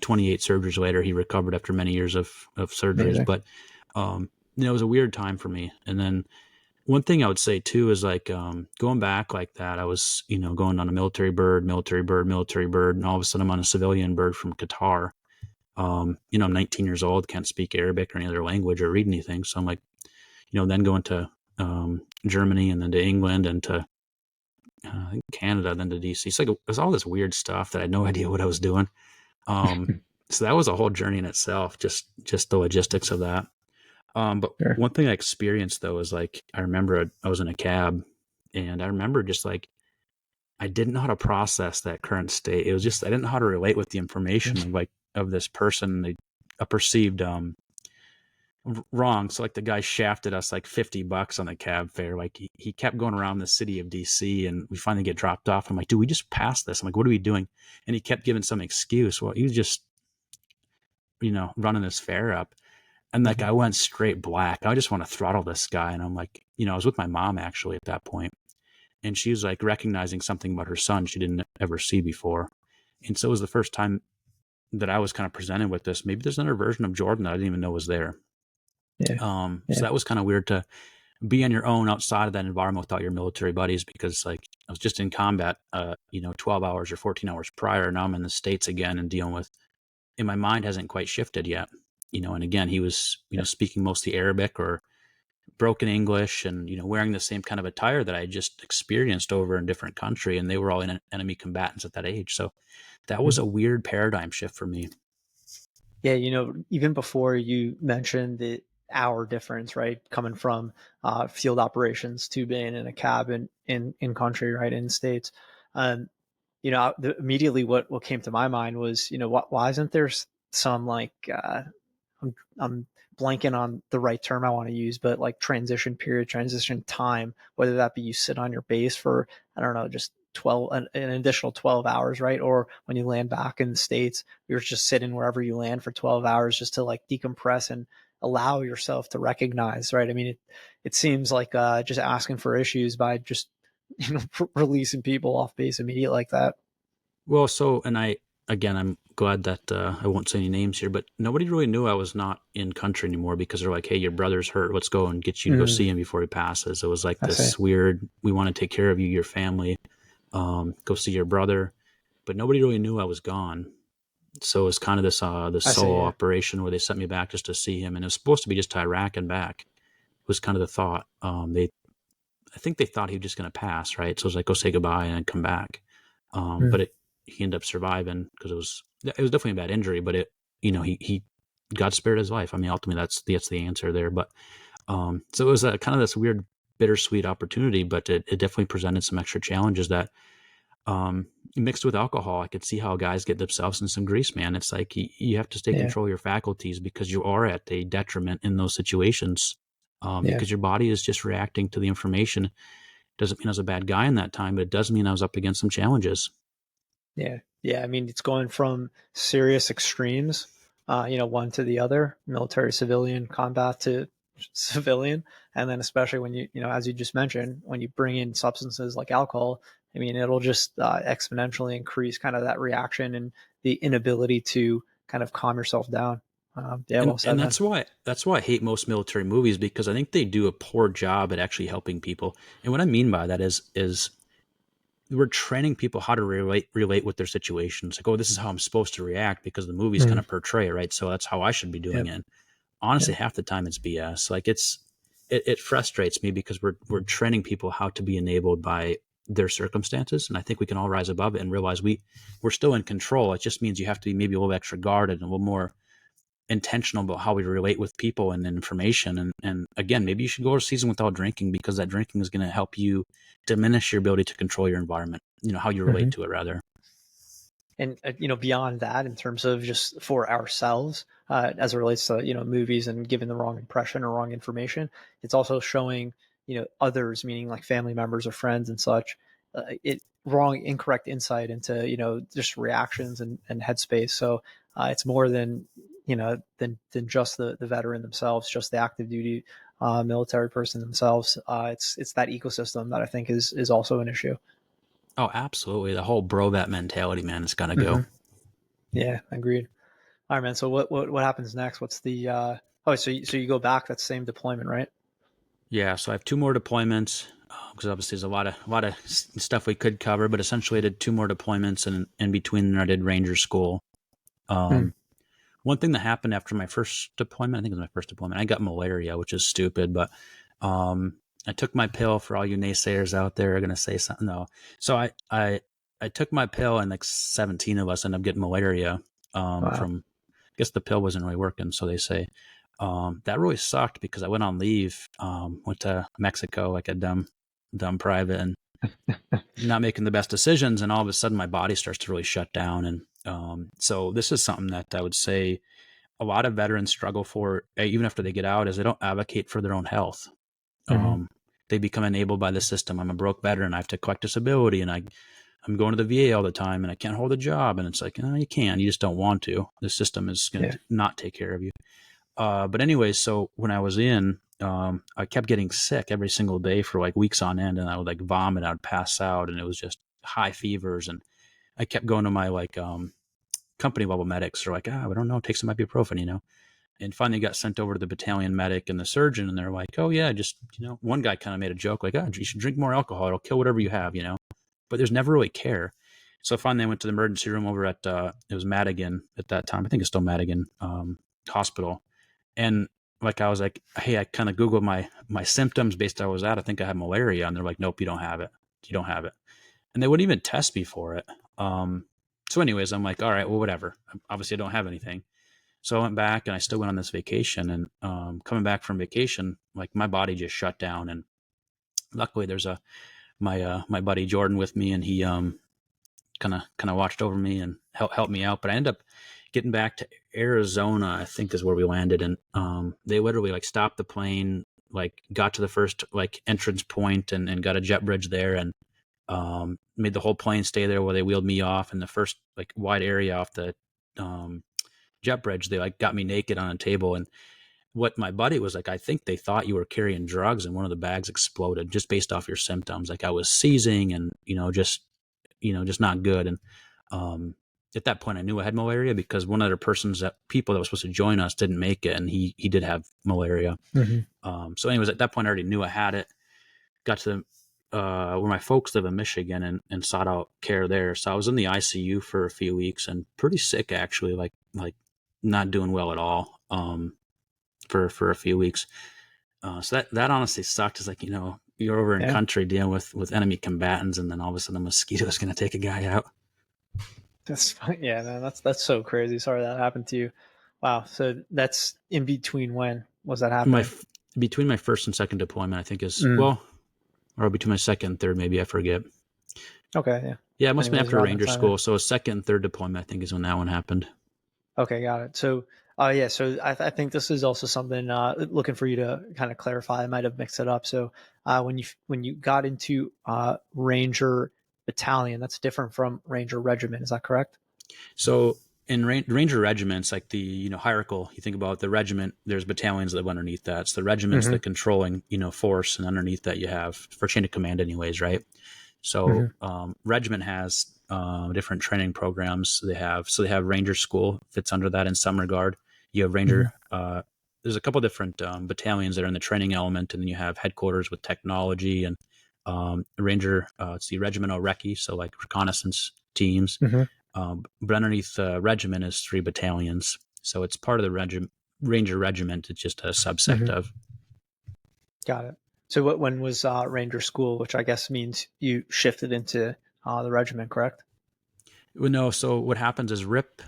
28 surgeries later, he recovered after many years of surgeries. Amazing. But it was a weird time for me. And then one thing I would say too is like going back like that, I was going on a military bird, and all of a sudden I'm on a civilian bird from Qatar. I'm 19 years old, can't speak Arabic or any other language or read anything, so I'm like, then going to Germany, and then to England, and to I think Canada, then to DC. So it was all this weird stuff that I had no idea what I was doing. So that was a whole journey in itself, just the logistics of that. But Sure. one thing I experienced though is like, I remember I was in a cab, and I remember just like, I didn't know how to process that current state. It was just, I didn't know how to relate with the information of like, of this person, a perceived, wrong. So like the guy shafted us like $50 on the cab fare. Like he kept going around the city of DC, and we finally get dropped off. I'm like, dude, we just passed this. I'm like, what are we doing? And he kept giving some excuse. Well, he was just, running his fare up. And like, I went straight black. I just want to throttle this guy. And I'm like, I was with my mom actually at that point, and she was like recognizing something about her son she didn't ever see before. And so it was the first time that I was kind of presented with this. Maybe there's another version of Jordan that I didn't even know was there. Yeah. So that was kind of weird to be on your own outside of that environment without your military buddies, because like I was just in combat, 12 hours or 14 hours prior. Now I'm in the States again and dealing with, and my mind hasn't quite shifted yet, and again, he was, speaking mostly Arabic or broken English, and, wearing the same kind of attire that I just experienced over in a different country. And they were all enemy combatants at that age. So that was a weird paradigm shift for me. Yeah, even before you mentioned the hour difference, right, coming from field operations to being in a cabin in country, right, in states, immediately what came to my mind was, why isn't there some like I'm blanking on the right term I want to use, but like transition period, transition time, whether that be you sit on your base for, I don't know, just 12, an additional 12 hours, right? Or when you land back in the States, you're just sitting wherever you land for 12 hours just to like decompress and allow yourself to recognize, right? I mean, it seems like just asking for issues by just, releasing people off base immediately like that. Well, so, and I'm glad that I won't say any names here, but nobody really knew I was not in country anymore, because they're like, hey, your brother's hurt. Let's go and get you to go see him before he passes. It was like I see. this weird, we want to take care of you, your family, go see your brother. But nobody really knew I was gone. So it was kind of this I see. solo Yeah. operation where they sent me back just to see him. And it was supposed to be just to Iraq and back, was kind of the thought. I think they thought he was just going to pass, right? So it was like, go say goodbye and then come back. But he ended up surviving, because it was definitely a bad injury, but he God spared his life. I mean, ultimately that's the answer there. But so it was kind of this weird bittersweet opportunity, but it definitely presented some extra challenges that mixed with alcohol. I could see how guys get themselves in some grease, man. It's like you have to stay control of your faculties, because you are at a detriment in those situations, because your body is just reacting to the information. Doesn't mean I was a bad guy in that time, but it does mean I was up against some challenges. Yeah. Yeah. I mean, it's going from serious extremes, one to the other, military, civilian, combat to civilian. And then especially when as you just mentioned, when you bring in substances like alcohol, I mean, it'll just exponentially increase kind of that reaction and the inability to kind of calm yourself down. Well said, And man. that's why I hate most military movies, because I think they do a poor job at actually helping people. And what I mean by that is we're training people how to relate with their situations. Like, oh, this is how I'm supposed to react because the movies kind of portray it, right? So that's how I should be doing Yep. it. Honestly, Yep. half the time it's BS. Like it frustrates me, because we're training people how to be enabled by their circumstances, and I think we can all rise above it and realize we're still in control. It just means you have to be maybe a little extra guarded and a little more intentional about how we relate with people and information. And again, maybe you should go a season without drinking, because that drinking is going to help you diminish your ability to control your environment, how you relate to it rather. And beyond that, in terms of just for ourselves, as it relates to movies and giving the wrong impression or wrong information, it's also showing others, meaning like family members or friends and such, it wrong, incorrect insight into just reactions and headspace. So it's more than than just the veteran themselves, just the active duty military person themselves. It's that ecosystem that I think is also an issue. Oh, absolutely. The whole bro vet mentality, man, it's got to go. Yeah, agreed. All right, man. So what happens next? What's the so you go back that same deployment, right? Yeah, so I have two more deployments, because obviously there's a lot of stuff we could cover, but essentially I did two more deployments, and in between there I did Ranger School. One thing that happened after my first deployment, I think it was my first deployment, I got malaria, which is stupid, but I took my pill. For all you naysayers out there are going to say something. No. So I took my pill, and like 17 of us ended up getting malaria Wow. from, I guess the pill wasn't really working. So they say, that really sucked because I went on leave, went to Mexico like a dumb private, and not making the best decisions. And all of a sudden my body starts to really shut down. And so this is something that I would say a lot of veterans struggle for, even after they get out, is they don't advocate for their own health. They become enabled by the system. I'm a broke veteran. I have to collect disability, and I'm going to the VA all the time, and I can't hold a job. And it's like, oh, you can, you just don't want to. The system is going to not take care of you. But anyways, so when I was in, I kept getting sick every single day for like weeks on end, and I would like vomit, I'd pass out, and it was just high fevers. And I kept going to my like company level medics. They're like, we don't know, take some ibuprofen, And finally got sent over to the battalion medic and the surgeon, and they're like, oh yeah, just, one guy kind of made a joke like, you should drink more alcohol, it'll kill whatever you have, But there's never really care. So finally I went to the emergency room over at it was Madigan at that time. I think it's still Madigan Hospital. And like, I was like, hey, I kind of Googled my symptoms based on where I was at. I think I had malaria. And they're like, nope, you don't have it. You don't have it. And they wouldn't even test me for it. So anyways, I'm like, all right, well, whatever. Obviously I don't have anything. So I went back, and I still went on this vacation, and coming back from vacation, like my body just shut down. And luckily there's my buddy Jordan with me, and he kind of watched over me and helped me out. But I ended up getting back to Arizona, I think is where we landed. And they literally like stopped the plane, like got to the first like entrance point, and got a jet bridge there, and made the whole plane stay there while they wheeled me off in the first like wide area off the jet bridge. They like got me naked on a table. And what my buddy was like, I think they thought you were carrying drugs, and one of the bags exploded just based off your symptoms. Like I was seizing, and just not good. And at that point I knew I had malaria, because one of the people that was supposed to join us didn't make it, and he did have malaria. So anyways, at that point I already knew I had it. Got to where my folks live in Michigan, and sought out care there. So I was in the ICU for a few weeks, and pretty sick actually, like not doing well at all for a few weeks. So that honestly sucked. It's like, you're over in country dealing with enemy combatants, and then all of a sudden a mosquito is going to take a guy out. That's fine. Yeah, man, that's so crazy. Sorry that happened to you. Wow. So that's in between, when was that happening? Between my first and second deployment, I think is or between my second and third, maybe, I forget. Okay. Yeah. Yeah, it must have been after Ranger school. So second and third deployment, I think, is when that one happened. Okay, got it. So, so I think this is also something looking for you to kind of clarify. I might have mixed it up. So, when you got into Ranger Battalion, that's different from Ranger Regiment. Is that correct? So in Ranger regiments, like the hierarchical, you think about the regiment, there's battalions that live underneath that. So the regiment's the controlling force, and underneath that you have for chain of command, anyways, right? So regiment has different training programs. They have Ranger School fits under that in some regard. You have Ranger. There's a couple different battalions that are in the training element, and then you have headquarters with technology and Ranger. It's the Regimental Recce, so like reconnaissance teams. But underneath the regiment is 3 battalions, so it's part of the Ranger Regiment. It's just a subsect of. Got it. So when was Ranger School, which I guess means you shifted into the regiment, correct? Well, no. So what happens is RIP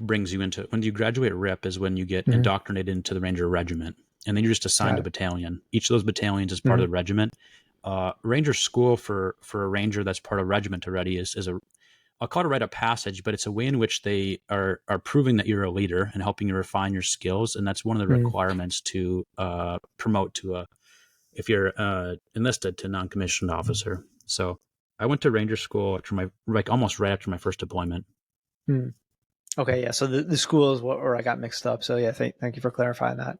brings you into, when you graduate RIP is when you get indoctrinated into the Ranger Regiment, and then you're just assigned a battalion. Each of those battalions is part of the regiment. Ranger School for a Ranger that's part of regiment already is a, I'll call it a rite of passage, but it's a way in which they are proving that you're a leader and helping you refine your skills, and that's one of the requirements to promote to if you're enlisted, to non-commissioned officer. So I went to Ranger School after almost right after my first deployment. Okay, yeah. So the school is where I got mixed up. So yeah, thank you for clarifying that.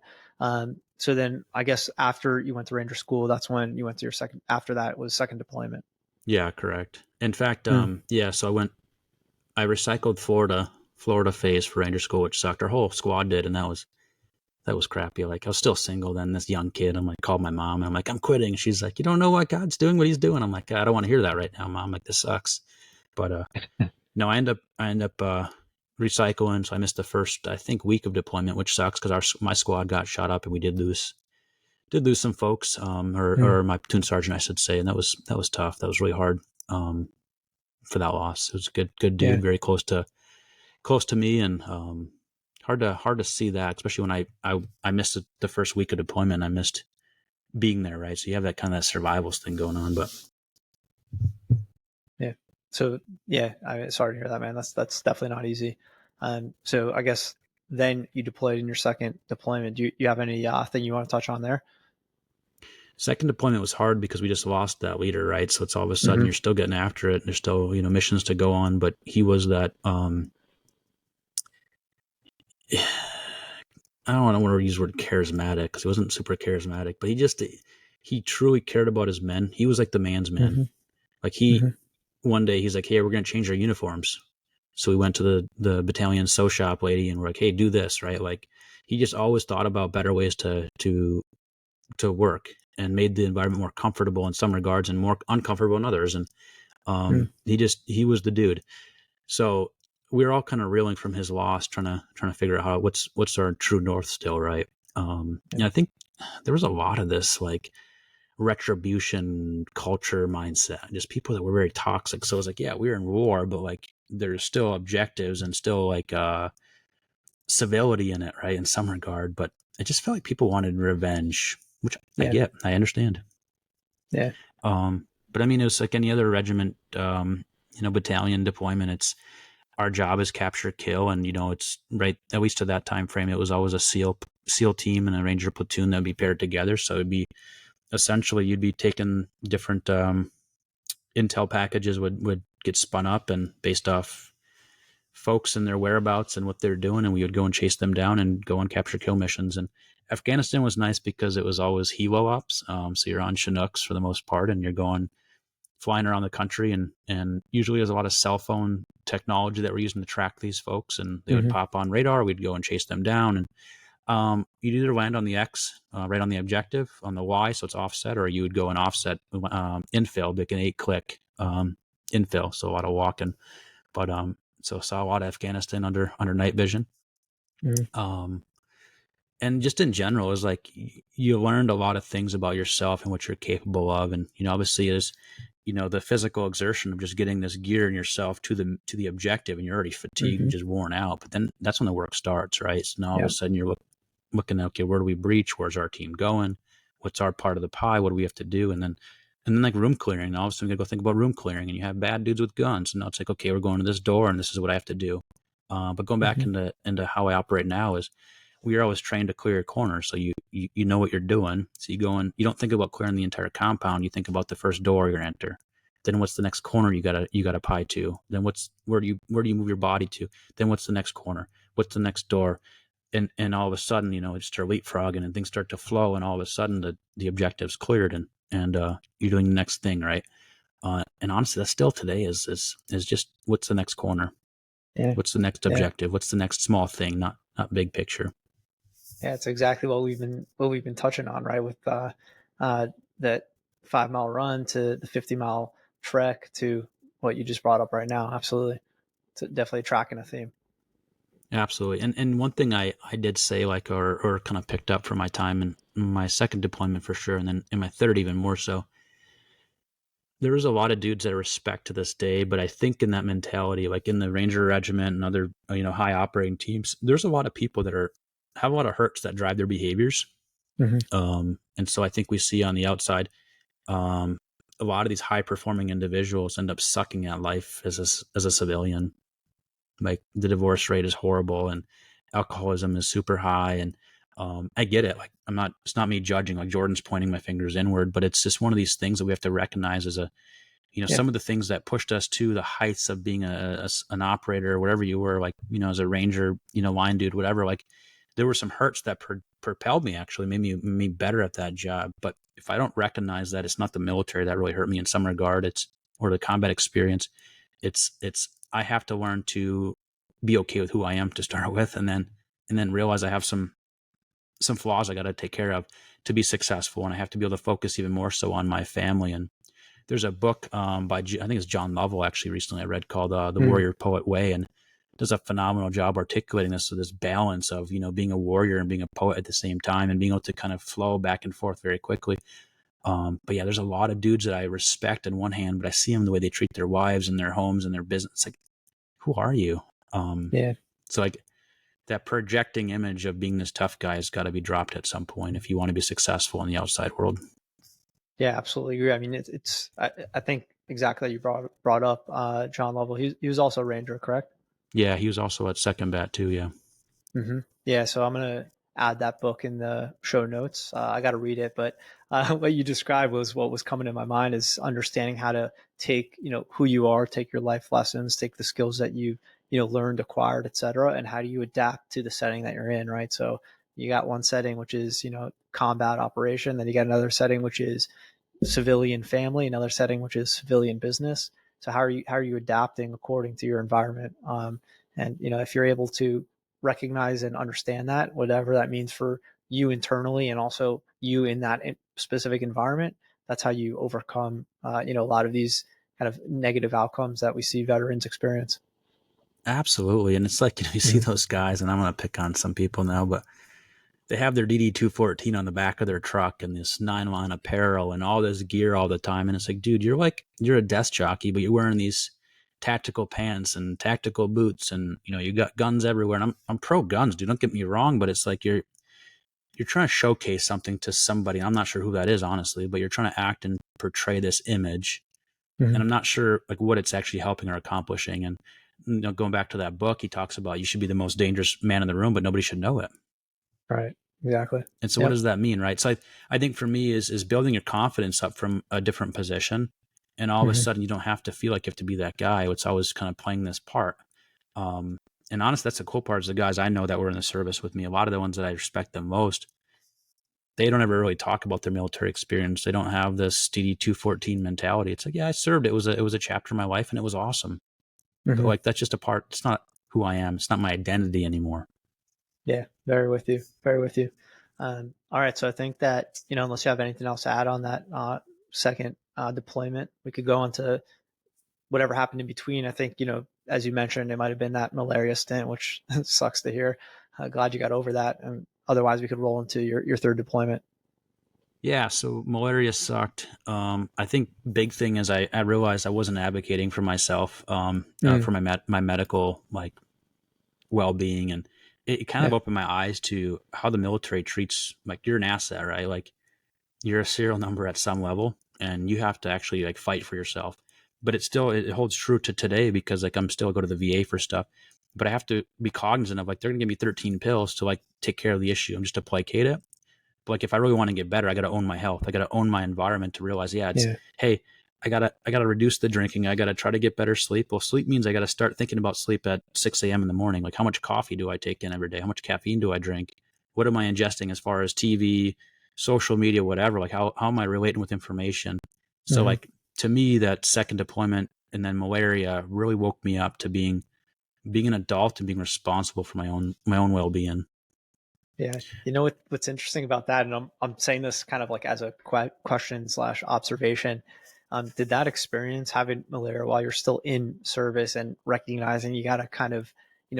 So then I guess after you went to Ranger School, that's when you went to your second. After that was second deployment. Yeah, correct. In fact, so I recycled Florida phase for Ranger School, which sucked. Our whole squad did, and that was crappy. Like, I was still single then, this young kid. I'm like, called my mom, and I'm like, I'm quitting. She's like, you don't know what God's doing, what he's doing. I'm like, I don't want to hear that right now, Mom. Like, this sucks. But no, I end up recycling. So I missed the first, I think, week of deployment, which sucks because my squad got shot up, and we did lose did lose some folks, or my platoon sergeant, I should say, and that was tough. That was really hard for that loss. It was a good dude, Yeah. very close to me, and hard to see that, especially when I missed the first week of deployment. I missed being there, right? So you have that kind of survivals thing going on, but Yeah. So yeah, sorry to hear that, man. That's definitely not easy. So I guess then you deployed in your second deployment. Do you have any thing you want to touch on there? second deployment was hard because we just lost that leader, right? So it's all of a sudden Mhm. you're still getting after it. There's still, missions to go on, but he was that, I don't want to use the word charismatic because he wasn't super charismatic, but he truly cared about his men. He was like the man's man. Mhm. Like Mhm. one day he's like, hey, we're going to change our uniforms. So we went to the battalion sew shop lady and we're like, hey, do this, right? Like he just always thought about better ways to work and made the environment more comfortable in some regards and more uncomfortable in others. And he was the dude. So we were all kind of reeling from his loss, trying to figure out what's our true north still, right? I think there was a lot of this like retribution culture mindset, just people that were very toxic. So it was like, yeah, we were in war, but like there's still objectives and still like civility in it, right? In some regard, but it just felt like people wanted revenge, which I Yeah. get, I understand. Yeah. But I mean, it was like any other regiment, battalion deployment. It's our job is capture, kill, and it's right. At least to that time frame, it was always a SEAL team and a Ranger platoon that would be paired together. So it'd be essentially you'd be taking different intel packages would get spun up and based off folks and their whereabouts and what they're doing, and we would go and chase them down and go on capture kill missions. And Afghanistan was nice because it was always helo ops. So you're on Chinooks for the most part, and you're going flying around the country, and usually there's a lot of cell phone technology that we're using to track these folks, and they would Mhm. pop on radar. We'd go and chase them down, and you'd either land on the X, right on the objective, on the Y, so it's offset, or you would go and offset infill, like an 8-click infill, so a lot of walking. But so saw a lot of Afghanistan under night vision. Mhm. And just in general, is like you learned a lot of things about yourself and what you're capable of, and obviously is the physical exertion of just getting this gear in yourself to the objective, and you're already fatigued and Mhm. just worn out. But then that's when the work starts, right? So now all of Yeah. a sudden you're looking at, okay, where do we breach? Where's our team going? What's our part of the pie? What do we have to do? And then like room clearing. Now all of a sudden you got to go think about room clearing, and you have bad dudes with guns, and now it's like, okay, we're going to this door, and this is what I have to do. But going back Mhm. into how I operate now is we are always trained to clear a corner. So you know what you're doing. So you go in, you don't think about clearing the entire compound. You think about the first door you're enter. Then what's the next corner you gotta pie to? Then where do you move your body to? Then what's the next corner? What's the next door? And all of a sudden, it's start leapfrogging and things start to flow, and all of a sudden the objective's cleared, and you're doing the next thing, right? And honestly, that's still today is just what's the next corner? Yeah. What's the next Yeah. objective? What's the next small thing? Not big picture. Yeah. It's exactly what we've been touching on, right? With that 5 mile run to the 50 mile trek to what you just brought up right now. Absolutely. It's definitely tracking a theme. Absolutely. And one thing I did say, like, or kind of picked up from my time in my second deployment for sure, and then in my third even more so, there was a lot of dudes that I respect to this day, but I think in that mentality, like in the Ranger Regiment and other, high operating teams, there's a lot of people that have a lot of hurts that drive their behaviors. Mhm. And so I think we see on the outside, um, a lot of these high performing individuals end up sucking at life as a civilian. Like the divorce rate is horrible and alcoholism is super high. And I get it. Like it's not me judging, like Jordan's pointing my fingers inward, but it's just one of these things that we have to recognize as Yeah. some of the things that pushed us to the heights of being an operator, whatever you were, like, as a Ranger, line dude, whatever, like there were some hurts that propelled me, actually made me better at that job. But if I don't recognize that it's not the military that really hurt me in some regard, or the combat experience, it's I have to learn to be okay with who I am to start with, and then realize I have some flaws I got to take care of to be successful, and I have to be able to focus even more so on my family. And there's a book by I think it's John Lovell, actually recently I read, called The Mm. Warrior Poet Way, and does a phenomenal job articulating this. So this balance of, being a warrior and being a poet at the same time and being able to kind of flow back and forth very quickly. But yeah, there's a lot of dudes that I respect on one hand, but I see them the way they treat their wives and their homes and their business. Like, who are you? Yeah. So like that projecting image of being this tough guy has got to be dropped at some point if you want to be successful in the outside world. Yeah, absolutely agree. I mean, I think exactly you brought up John Lovell. He was also a Ranger, correct? Yeah, he was also at second bat too. Yeah. Mm-hmm. Yeah, so I'm gonna add that book in the show notes. I got to read it, but what you described was what was coming to my mind is understanding how to take who you are, take your life lessons, take the skills that you learned, acquired, etc., and how do you adapt to the setting that you're in, right? So you got one setting which is combat operation, then you got another setting which is civilian family, another setting which is civilian business. So how are you adapting according to your environment? And if you're able to recognize and understand that, whatever that means for you internally and also you in that specific environment, that's how you overcome a lot of these kind of negative outcomes that we see veterans experience. Absolutely. And it's like, you see those guys, and I'm going to pick on some people now, but they have their DD 214 on the back of their truck and this 9-line apparel and all this gear all the time. And it's like, dude, you're a desk jockey, but you're wearing these tactical pants and tactical boots, and you got guns everywhere. And I'm pro guns, dude. Don't get me wrong, but it's like you're trying to showcase something to somebody. I'm not sure who that is, honestly, but you're trying to act and portray this image. And I'm not sure like what it's actually helping or accomplishing. And going back to that book, he talks about you should be the most dangerous man in the room, but nobody should know it. Right. Exactly. And so what does that mean, right? So I think for me is building your confidence up from a different position. And all of a sudden you don't have to feel like you have to be that guy. It's always kind of playing this part. And honestly, that's the cool part is the guys I know that were in the service with me. A lot of the ones that I respect the most, they don't ever really talk about their military experience. They don't have this DD 214 mentality. It's like, yeah, I served. It was a chapter of my life and it was awesome. But like, that's just a part. It's not who I am. It's not my identity anymore. Yeah, very with you. Very with you. All right. So I think that, unless you have anything else to add on that second deployment, we could go on to whatever happened in between. I think, as you mentioned, it might have been that malaria stint, which sucks to hear. Glad you got over that. And otherwise, we could roll into your third deployment. Yeah, so malaria sucked. I think big thing is I realized I wasn't advocating for myself, for my medical like well-being, and it kind of opened my eyes to how the military treats, like, you're an asset, right? Like, you're a serial number at some level, and you have to actually like fight for yourself. But it holds true to today because like I'm still go to the VA for stuff, but I have to be cognizant of like they're gonna give me 13 pills to like take care of the issue and just to placate it. But like if I really want to get better, I got to own my health. I got to own my environment to realize, hey, I gotta reduce the drinking. I gotta try to get better sleep. Well, sleep means I gotta start thinking about sleep at 6 a.m. in the morning. Like, how much coffee do I take in every day? How much caffeine do I drink? What am I ingesting as far as TV, social media, whatever? Like, how am I relating with information? So like to me, that second deployment and then malaria really woke me up to being an adult and being responsible for my own well-being. Yeah. What's interesting about that, and I'm saying this kind of like as a question / observation. Did that experience having malaria while you're still in service and recognizing you got to kind of,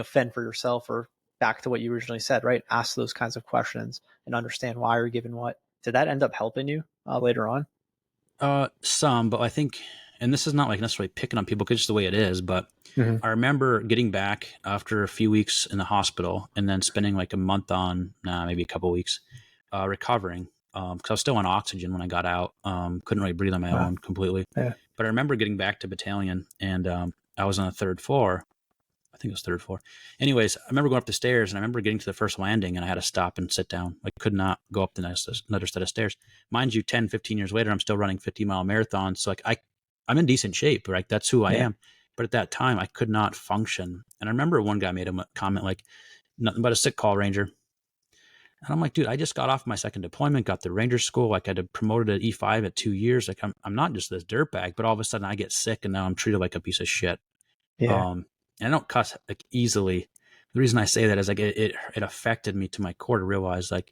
fend for yourself, or back to what you originally said, right? Ask those kinds of questions and understand why you're given what. Did that end up helping you later on? Some, but I think, and this is not like necessarily picking on people because it's just the way it is, but I remember getting back after a few weeks in the hospital and then spending like a month maybe a couple weeks, recovering. Cause I was still on oxygen when I got out. Couldn't really breathe on my own completely, but I remember getting back to battalion and, I was on the third floor. I think it was third floor. Anyways, I remember going up the stairs and I remember getting to the first landing and I had to stop and sit down. I could not go up another set of stairs. Mind you, 10, 15 years later, I'm still running 50-mile marathons. So like I'm in decent shape, right? That's who I am. But at that time I could not function. And I remember one guy made a comment like, nothing but a sick call, Ranger. And I'm like, dude, I just got off my second deployment, got the Ranger school. Like I had promoted to E5 at 2 years. Like I'm not just this dirtbag, but all of a sudden I get sick and now I'm treated like a piece of shit. And I don't cuss like easily. The reason I say that is like it affected me to my core to realize like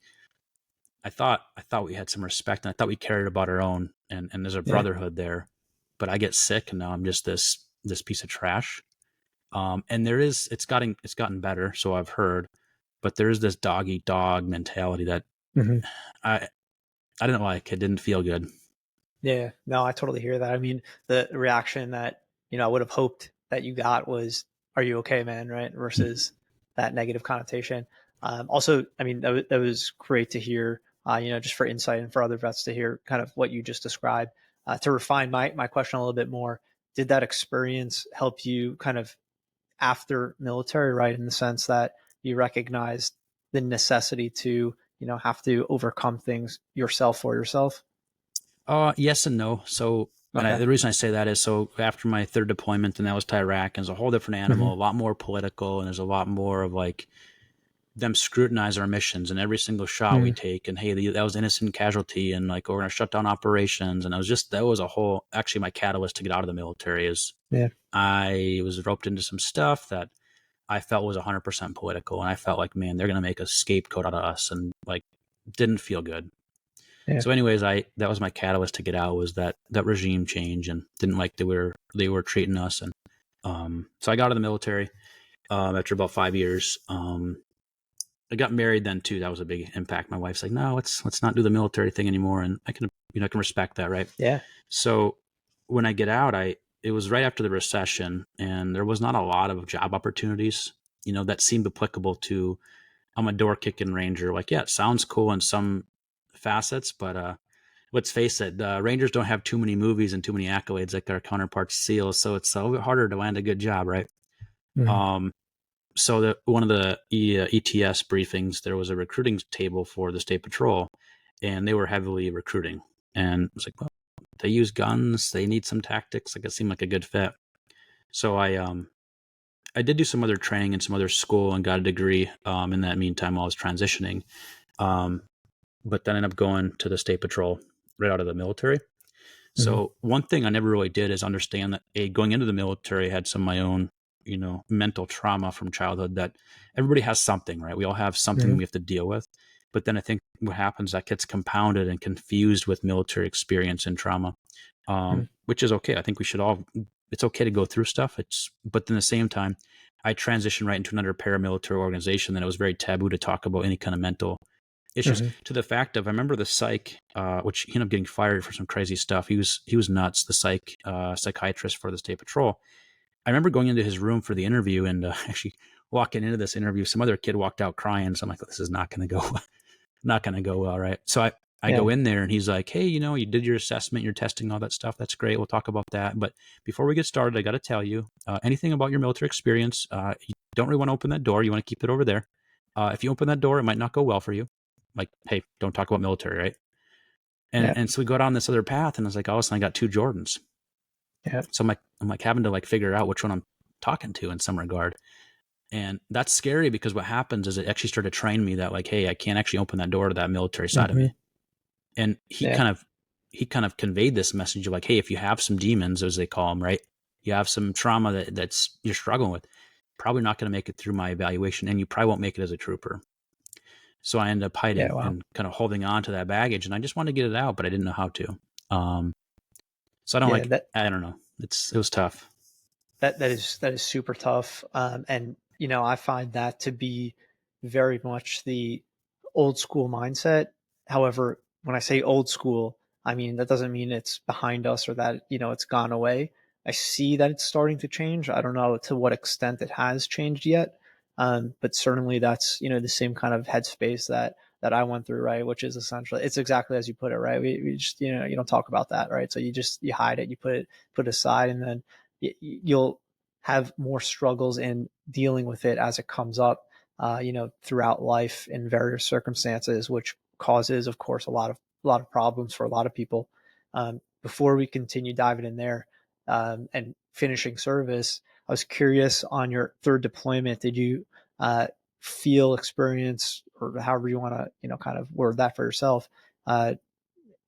I thought we had some respect and I thought we cared about our own and there's a brotherhood there, but I get sick and now I'm just this piece of trash. And it's gotten better. So I've heard, but there is this dog eat dog mentality that Mm-hmm. I didn't like. It didn't feel good. Yeah, no, I totally hear that. I mean, the reaction that, I would have hoped that you got was, "Are you okay, man?" Right? Versus that negative connotation. Also, I mean, that was great to hear, just for insight and for other vets to hear kind of what you just described. To refine my question a little bit more, did that experience help you kind of after military, right? In the sense that you recognized the necessity to, have to overcome things yourself for yourself? Yes and no. So, Okay. the reason I say that is so after my third deployment, and that was to Iraq, and it's a whole different Mm-hmm. animal, a lot more political, and there's a lot more of like them scrutinize our missions and every single shot we take. And hey, that was innocent casualty, and like we're gonna shut down operations. And that was a whole actually my catalyst to get out of the military is Yeah. I was roped into some stuff that I felt was 100% political, and I felt like, man, they're gonna make a scapegoat out of us, and like didn't feel good. Yeah. So, anyways, that was my catalyst to get out was that regime change, and didn't like they were treating us, and so I got out of the military after about 5 years. I got married then too. That was a big impact. My wife's like, no, let's not do the military thing anymore, and I can I can respect that, right? Yeah. So when I get out, it was right after the recession, and there was not a lot of job opportunities, that seemed applicable to. I'm a door kicking ranger. Like, yeah, it sounds cool in some facets, but let's face it, Rangers don't have too many movies and too many accolades like our counterparts SEALs, so it's a little bit harder to land a good job, right? Mm-hmm. So one of the ETS briefings, there was a recruiting table for the state patrol, and they were heavily recruiting. And I was like, well, they use guns, they need some tactics. Like it seemed like a good fit. So I did do some other training and some other school and got a degree. In that meantime, while I was transitioning, but then I ended up going to the state patrol right out of the military. Mm-hmm. So one thing I never really did is understand that going into the military, I had some of my own, mental trauma from childhood that everybody has something, right? We all have something Mm-hmm. we have to deal with. But then I think what happens that gets compounded and confused with military experience and trauma, which is okay. I think it's okay to go through stuff. But then at the same time, I transitioned right into another paramilitary organization that it was very taboo to talk about any kind of mental issues Mm-hmm. to the fact of I remember the psych, which he ended up getting fired for some crazy stuff. He was nuts, the psychiatrist for the state patrol. I remember going into his room for the interview and actually walking into this interview. Some other kid walked out crying, so I'm like, this is not going to go, not going to go well, right? So I Yeah. go in there and he's like, hey, you did your assessment, your testing, all that stuff. That's great. We'll talk about that. But before we get started, I got to tell you, anything about your military experience, you don't really want to open that door. You want to keep it over there. If you open that door, it might not go well for you. Like, hey, don't talk about military, right? And Yeah. and so we go down this other path, and I was like, all of a sudden I got two Jordans. Yeah. So I'm like having to like figure out which one I'm talking to in some regard. And that's scary because what happens is it actually started to train me that like, hey, I can't actually open that door to that military side of Mm-hmm. me. And Yeah. he kind of conveyed this message of like, hey, if you have some demons, as they call them, right? You have some trauma that's you're struggling with, probably not going to make it through my evaluation, and you probably won't make it as a trooper. So I ended up Yeah. hiding Wow. and kind of holding on to that baggage, and I just wanted to get it out, but I didn't know how to. Um, so I don't Yeah. like, I don't know. It was tough. That is super tough. And I find that to be very much the old school mindset. However, when I say old school, I mean that doesn't mean it's behind us or that it's gone away. I see that it's starting to change. I don't know to what extent it has changed yet, but certainly that's the same kind of headspace that I went through, right? Which is essentially it's exactly as you put it, right? We just you don't talk about that, right? So you hide it, you put it aside, and then you'll have more struggles in dealing with it as it comes up, throughout life in various circumstances, which causes, of course, a lot of problems for a lot of people. Before we continue diving in there and finishing service, I was curious on your third deployment. Did you feel, experience, or however you want to, kind of word that for yourself? I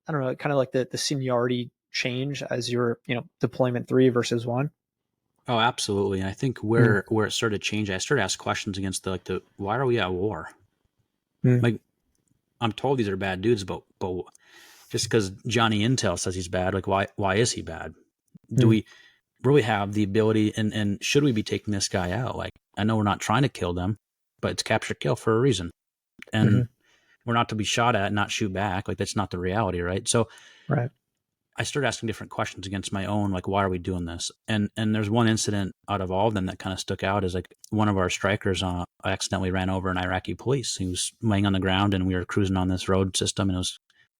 don't know, kind of like the seniority change as your, deployment 3 versus 1. Oh, absolutely. And I think Mm, where it started changing, I started to ask questions against the why are we at war? mm, Like I'm told these are bad dudes, but just because Johnny Intel says he's bad, like why is he bad? Do mm, we really have the ability, and should we be taking this guy out? Like, I know we're not trying to kill them, but it's capture kill for a reason. And we're not to be shot at, not shoot back. Like, that's not the reality, right? So Right. I started asking different questions against my own, like, why are we doing this? And there's one incident out of all of them that kind of stuck out, is like one of our strikers accidentally ran over an Iraqi police. He was laying on the ground, and we were cruising on this road system, and the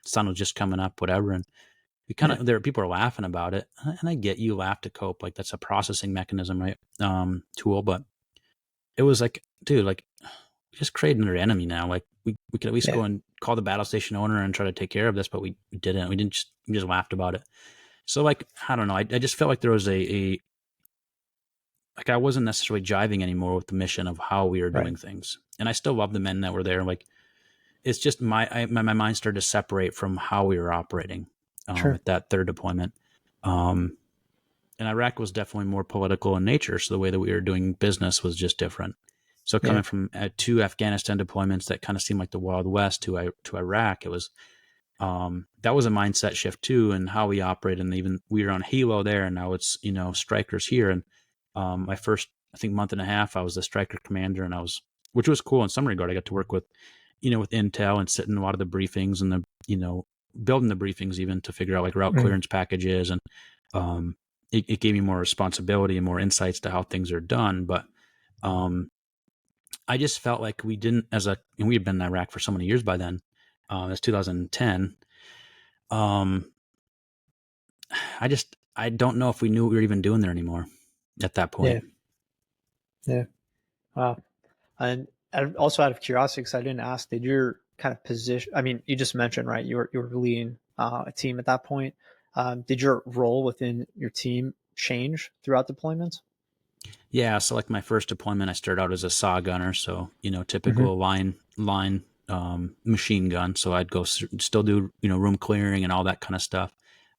sun was just coming up, whatever. And we kind of, people are laughing about it. And I get, you laugh to cope. Like, that's a processing mechanism, right? Tool. But it was like, dude, like, just create another enemy now. Like, we could at least go and call the battle station owner and try to take care of this, but we didn't. We just laughed about it. So, like, I don't know. I just felt like there was like, I wasn't necessarily jiving anymore with the mission of how we were doing things. And I still love the men that were there. Like, it's just my mind started to separate from how we were operating at that third deployment. And Iraq was definitely more political in nature. So the way that we were doing business was just different. So coming from 2 Afghanistan deployments that kind of seemed like the Wild West to Iraq, it was that was a mindset shift too, and how we operate. And even we were on Hilo there, and now it's strikers here. And my first, I think, month and a half, I was the striker commander, and which was cool in some regard. I got to work with with intel and sit in a lot of the briefings and the building the briefings even to figure out like route clearance packages, and it gave me more responsibility and more insights to how things are done. But I just felt like we didn't, and we had been in Iraq for so many years by then. It's 2010. I don't know if we knew what we were even doing there anymore at that point. Yeah. Wow. And also out of curiosity, because I didn't ask, did your kind of position, I mean, you just mentioned, right, you were leading a team at that point. Did your role within your team change throughout deployments? Yeah. So like my first deployment, I started out as a saw gunner. So, typical line machine gun. So I'd go still do, room clearing and all that kind of stuff.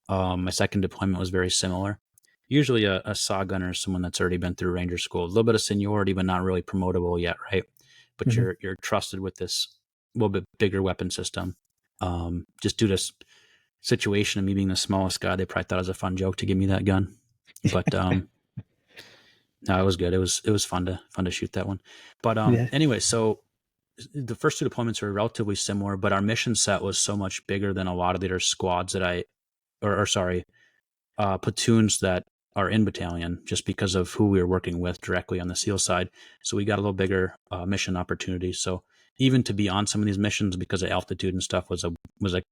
My second deployment was very similar. Usually a saw gunner is someone that's already been through Ranger school, a little bit of seniority, but not really promotable yet, right? But you're trusted with this little bit bigger weapon system. Just due to situation of me being the smallest guy, they probably thought it was a fun joke to give me that gun. But no, it was good. It was fun to shoot that one. But anyway, so the first 2 deployments were relatively similar, but our mission set was so much bigger than a lot of the other squads that platoons that are in battalion, just because of who we were working with directly on the SEAL side. So we got a little bigger mission opportunities. So even to be on some of these missions because of altitude and stuff was like,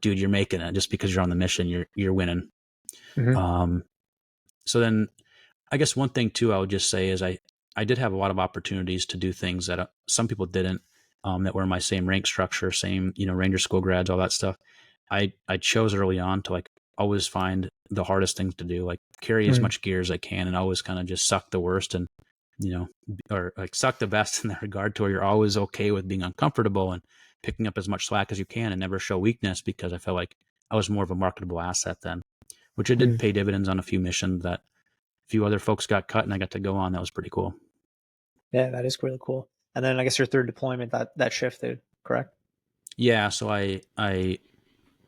dude, you're making it. Just because you're on the mission, you're winning. So then I guess one thing too, I would just say is I did have a lot of opportunities to do things that some people didn't, that were in my same rank structure, same, Ranger school grads, all that stuff. I chose early on to like always find the hardest things to do, like carry as much gear as I can, and always kind of just suck the worst and, or like suck the best in that regard, to where you're always okay with being uncomfortable and picking up as much slack as you can and never show weakness, because I felt like I was more of a marketable asset then, which it did pay dividends on a few missions that a few other folks got cut and I got to go on. That was pretty cool. Yeah, that is really cool. And then I guess your third deployment, that shifted, correct? Yeah. So I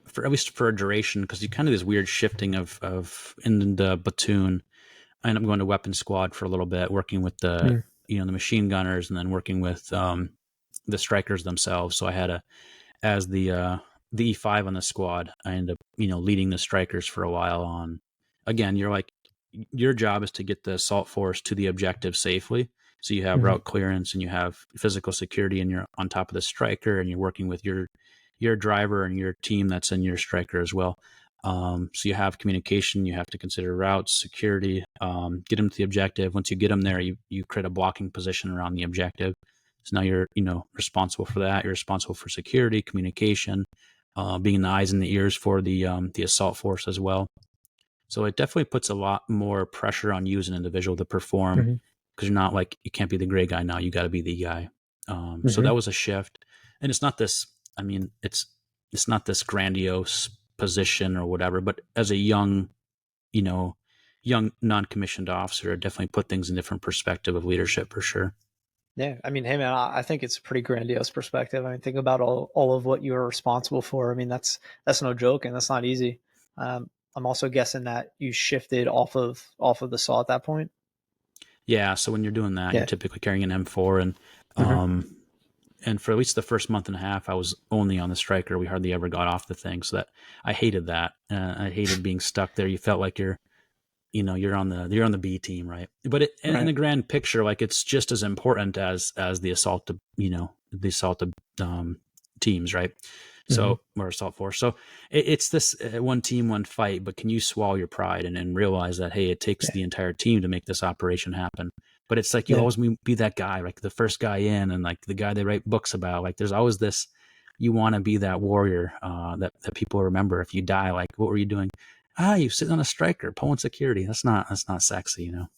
for at least for a duration, because you kind of this weird shifting of in the platoon, I ended up going to weapon squad for a little bit, working with the the machine gunners, and then working with the strikers themselves. So I had as the E5 on the squad, I ended up leading the strikers for a while. On again, your job is to get the assault force to the objective safely. So you have route clearance and you have physical security, and you're on top of the striker, and you're working with your driver and your team that's in your striker as well. So you have communication, you have to consider routes, security, get them to the objective. Once you get them there, you create a blocking position around the objective. So now you're, responsible for that. You're responsible for security, communication, being the eyes and the ears for the assault force as well. So it definitely puts a lot more pressure on you as an individual to perform, because you're not like, you can't be the gray guy now. You got to be the guy. So that was a shift. And it's not this, I mean, it's not this grandiose position or whatever, but as a young non-commissioned officer, it definitely put things in different perspective of leadership for sure. Yeah. I mean, hey man, I think it's a pretty grandiose perspective. I mean, think about all of what you're responsible for. I mean, that's no joke, and that's not easy. I'm also guessing that you shifted off of the saw at that point. Yeah. So when you're doing that, Yeah. you're typically carrying an M4, Mhm. and for at least the first month and a half, I was only on the striker. We hardly ever got off the thing, so that I hated that. I hated being stuck there. You felt like you're on the B team, right? But in Right. the grand picture, like it's just as important as the assault, teams, right? Mhm. So, or assault force. So it's this one team, one fight. But can you swallow your pride and realize that, hey, it takes Yeah. the entire team to make this operation happen? But it's like you Yeah. always be that guy, like the first guy in, and like the guy they write books about. Like there's always this. You want to be that warrior that people remember. If you die, like what were you doing? You sit on a striker, pulling security. That's not sexy, you know.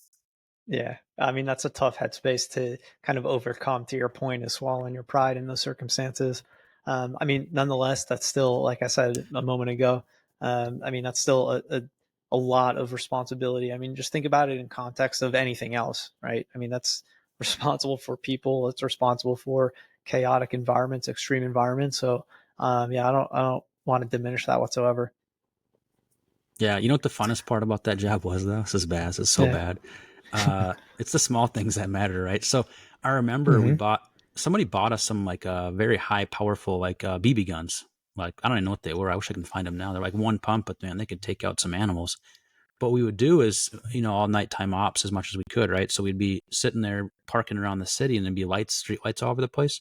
Yeah. I mean, that's a tough headspace to kind of overcome, to your point, is swallowing your pride in those circumstances. I mean, nonetheless, that's still, like I said a moment ago, I mean, that's still a lot of responsibility. I mean, just think about it in context of anything else, right? I mean, that's responsible for people. It's responsible for chaotic environments, extreme environments. So, yeah, I don't want to diminish that whatsoever. Yeah, you know what the funnest part about that job was though? This is bad. This is so Yeah. bad. It's the small things that matter, right? So I remember Hmm. somebody bought us some like very high powerful like BB guns. Like I don't even know what they were. I wish I could find them now. They're like one pump, but man, they could take out some animals. What we would do is, all nighttime ops as much as we could, right? So we'd be sitting there parking around the city and there'd be street lights all over the place.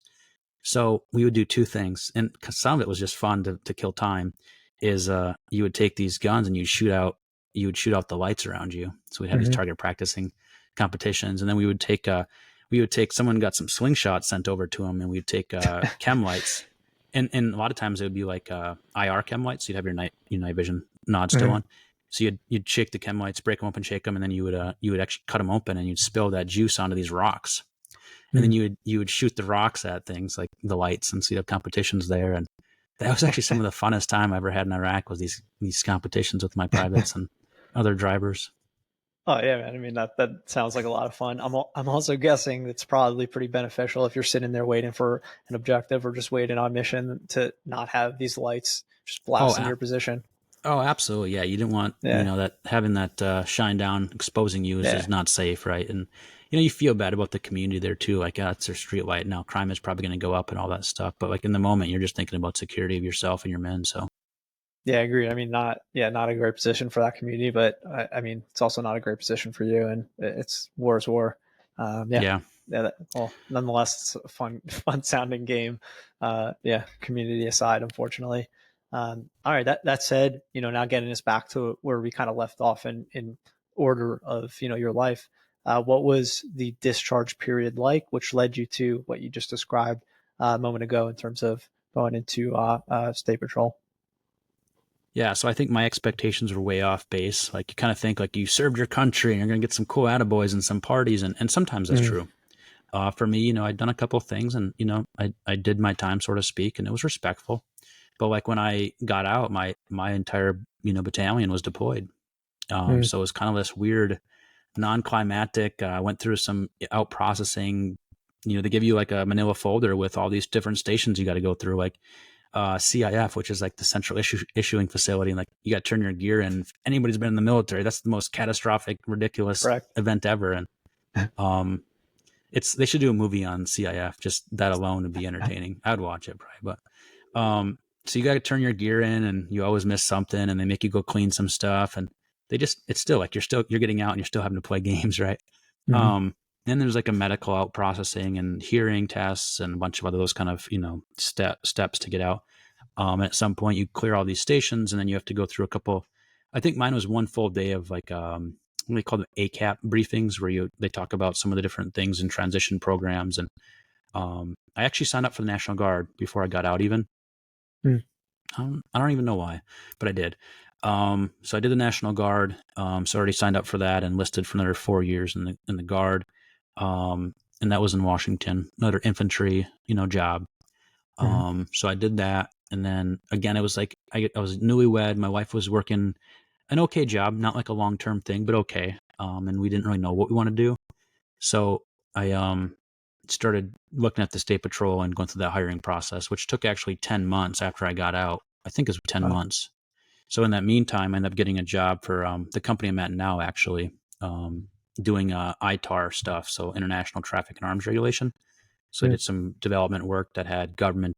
So we would do two things, and some of it was just fun to kill time. Is you would take these guns and you would shoot out the lights around you. So we'd have these Hmm. target practicing competitions, and then we would take someone got some slingshots sent over to them, and we'd take chem lights, and a lot of times it would be like IR chem lights. So you'd have your night vision nod still Hmm. on. So you'd shake the chem lights, break them open, shake them, and then you would actually cut them open, and you'd spill that juice onto these rocks, and then you would shoot the rocks at things like the lights, and so you'd have competitions there. And that was actually some of the funnest time I ever had in Iraq, was these competitions with my privates and other drivers. Oh yeah, man. I mean, that sounds like a lot of fun. I'm also guessing it's probably pretty beneficial if you're sitting there waiting for an objective or just waiting on mission to not have these lights just Oh, blasting your position. oh, absolutely, yeah. You didn't want Yeah. that having that shine down exposing you is Yeah. just not safe, right? And you feel bad about the community there too. Like, it's their street light now. Crime is probably going to go up and all that stuff. But like in the moment, you're just thinking about security of yourself and your men. So Yeah, I agree. I mean, not a great position for that community, but I mean, it's also not a great position for you, and it's war is war. Yeah, yeah. yeah. Well, nonetheless, it's a fun sounding game. Yeah, community aside, unfortunately. All right. That said, now getting us back to where we kind of left off in order of your life. What was the discharge period like, which led you to what you just described a moment ago in terms of going into state patrol? Yeah, so I think my expectations were way off base. Like you kind of think like you served your country and you're gonna get some cool attaboys and some parties, and sometimes that's true. For me, I'd done a couple of things, and I did my time, so to speak, and it was respectful. But like when I got out, my entire battalion was deployed. Mm. So it was kind of this weird, non-climatic. I went through some out processing. They give you like a Manila folder with all these different stations you got to go through, like CIF, which is like the central issuing facility. And like you got to turn your gear in. If anybody's been in the military, that's the most catastrophic, ridiculous Correct. event ever. And um, they should do a movie on CIF. Just that alone would be entertaining. I'd watch it probably. But so you got to turn your gear in, and you always miss something, and they make you go clean some stuff, and it's still like you're getting out and you're still having to play games, right? Hmm. Then there's like a medical out processing and hearing tests and a bunch of other those kind of steps to get out. At some point you clear all these stations, and then you have to go through a couple. I think mine was one full day of like what they call them ACAP briefings, where they talk about some of the different things in transition programs. And I actually signed up for the National Guard before I got out even. Mm. I don't even know why, but I did. So I did the National Guard. So I already signed up for that and enlisted for another 4 years in the Guard. And that was in Washington, another infantry, job. Hmm. So I did that. And then again, it was like, I was newlywed. My wife was working an okay job, not like a long-term thing, but okay. And we didn't really know what we want to do. So I, started looking at the state patrol and going through that hiring process, which took actually 10 months after I got out. I think it was 10 Wow. months. So in that meantime, I ended up getting a job for the company I'm at now, actually, doing ITAR stuff, so international traffic and arms regulation. So I did some development work that had government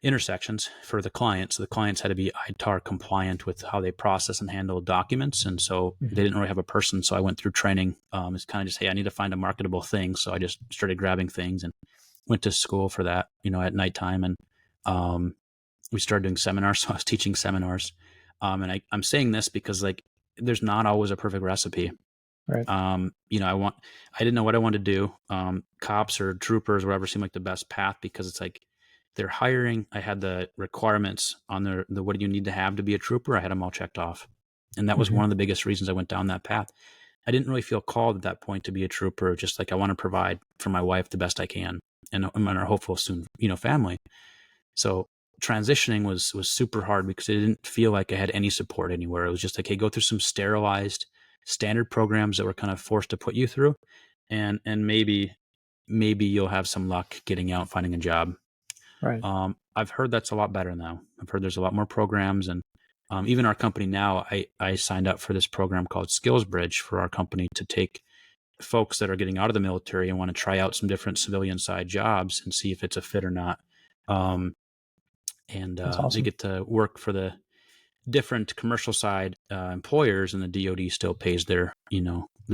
intersections for the clients. So the clients had to be ITAR compliant with how they process and handle documents. And so they didn't really have a person. So I went through training. It's kind of just, hey, I need to find a marketable thing. So I just started grabbing things and went to school for that, at nighttime. And we started doing seminars. So I was teaching seminars. And I'm saying this because there's not always a perfect recipe. Right. I didn't know what I wanted to do. Cops or troopers, whatever, seemed like the best path because it's like they're hiring. I had the requirements on the what do you need to have to be a trooper. I had them all checked off. And that was one of the biggest reasons I went down that path. I didn't really feel called at that point to be a trooper. Just like I want to provide for my wife the best I can and our hopeful soon, family. So transitioning was super hard because it didn't feel like I had any support anywhere. It was just like, hey, go through some sterilized standard programs that were kind of forced to put you through, and maybe you'll have some luck getting out, finding a job. Right. I've heard that's a lot better now. I've heard there's a lot more programs, and even our company now, I signed up for this program called Skills Bridge for our company to take folks that are getting out of the military and want to try out some different civilian side jobs and see if it's a fit or not. That's awesome. They get to work for the different commercial side employers, and the DoD still pays their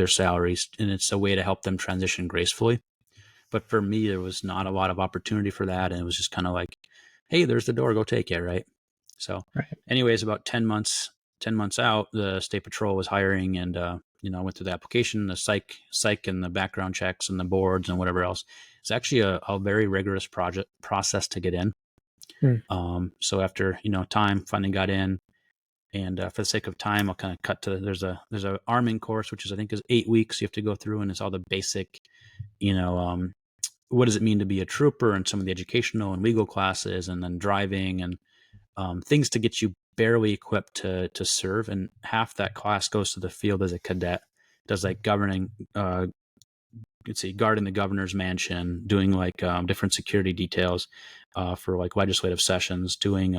salaries, and it's a way to help them transition gracefully. But for me, there was not a lot of opportunity for that, and it was just kind of like, hey, there's the door, go take it, right? So, anyways, about 10 months out, the State Patrol was hiring, and I went through the application, the psych, and the background checks, and the boards, and whatever else. It's actually a very rigorous process to get in. So after time, finally got in. And for the sake of time, I'll kind of cut to there's a arming course, which I think is 8 weeks you have to go through, and it's all the basic, what does it mean to be a trooper, and some of the educational and legal classes, and then driving and things to get you barely equipped to serve. And half that class goes to the field as a cadet, does like guarding the governor's mansion, doing different security details for like legislative sessions, doing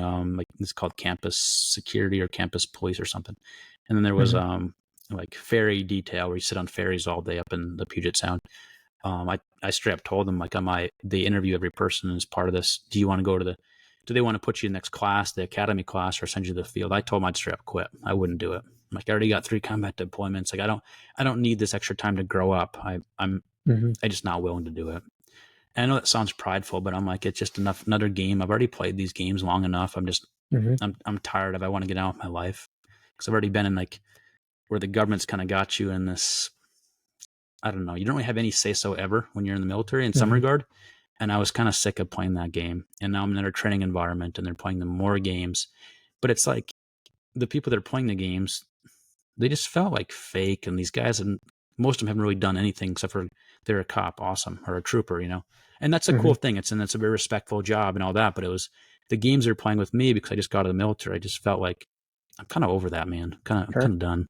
it's called campus security or campus police or something. And then there was like ferry detail where you sit on ferries all day up in the Puget Sound. I straight up told them, they interview every person as part of this. Do you want to go to do they want to put you in the next class, the academy class, or send you to the field? I told them I'd straight up quit. I wouldn't do it. I already got 3 combat deployments. I don't need this extra time to grow up. I'm just not willing to do it. And I know that sounds prideful, but I'm like, it's just another game. I've already played these games long enough. I'm just, I'm tired of, I want to get on with my life. Cause I've already been in where the government's kind of got you in this, I don't know. You don't really have any say so ever when you're in the military in some regard. And I was kind of sick of playing that game. And now I'm in another training environment and they're playing them more games, but it's like the people that are playing the games, they just felt like fake. And these guys, and most of them haven't really done anything except for they're a cop, awesome, or a trooper, and that's a cool thing. It's a very respectful job and all that. But it was the games they're playing with me because I just got out of the military. I just felt like I'm kind of over that, man. I'm kind of done.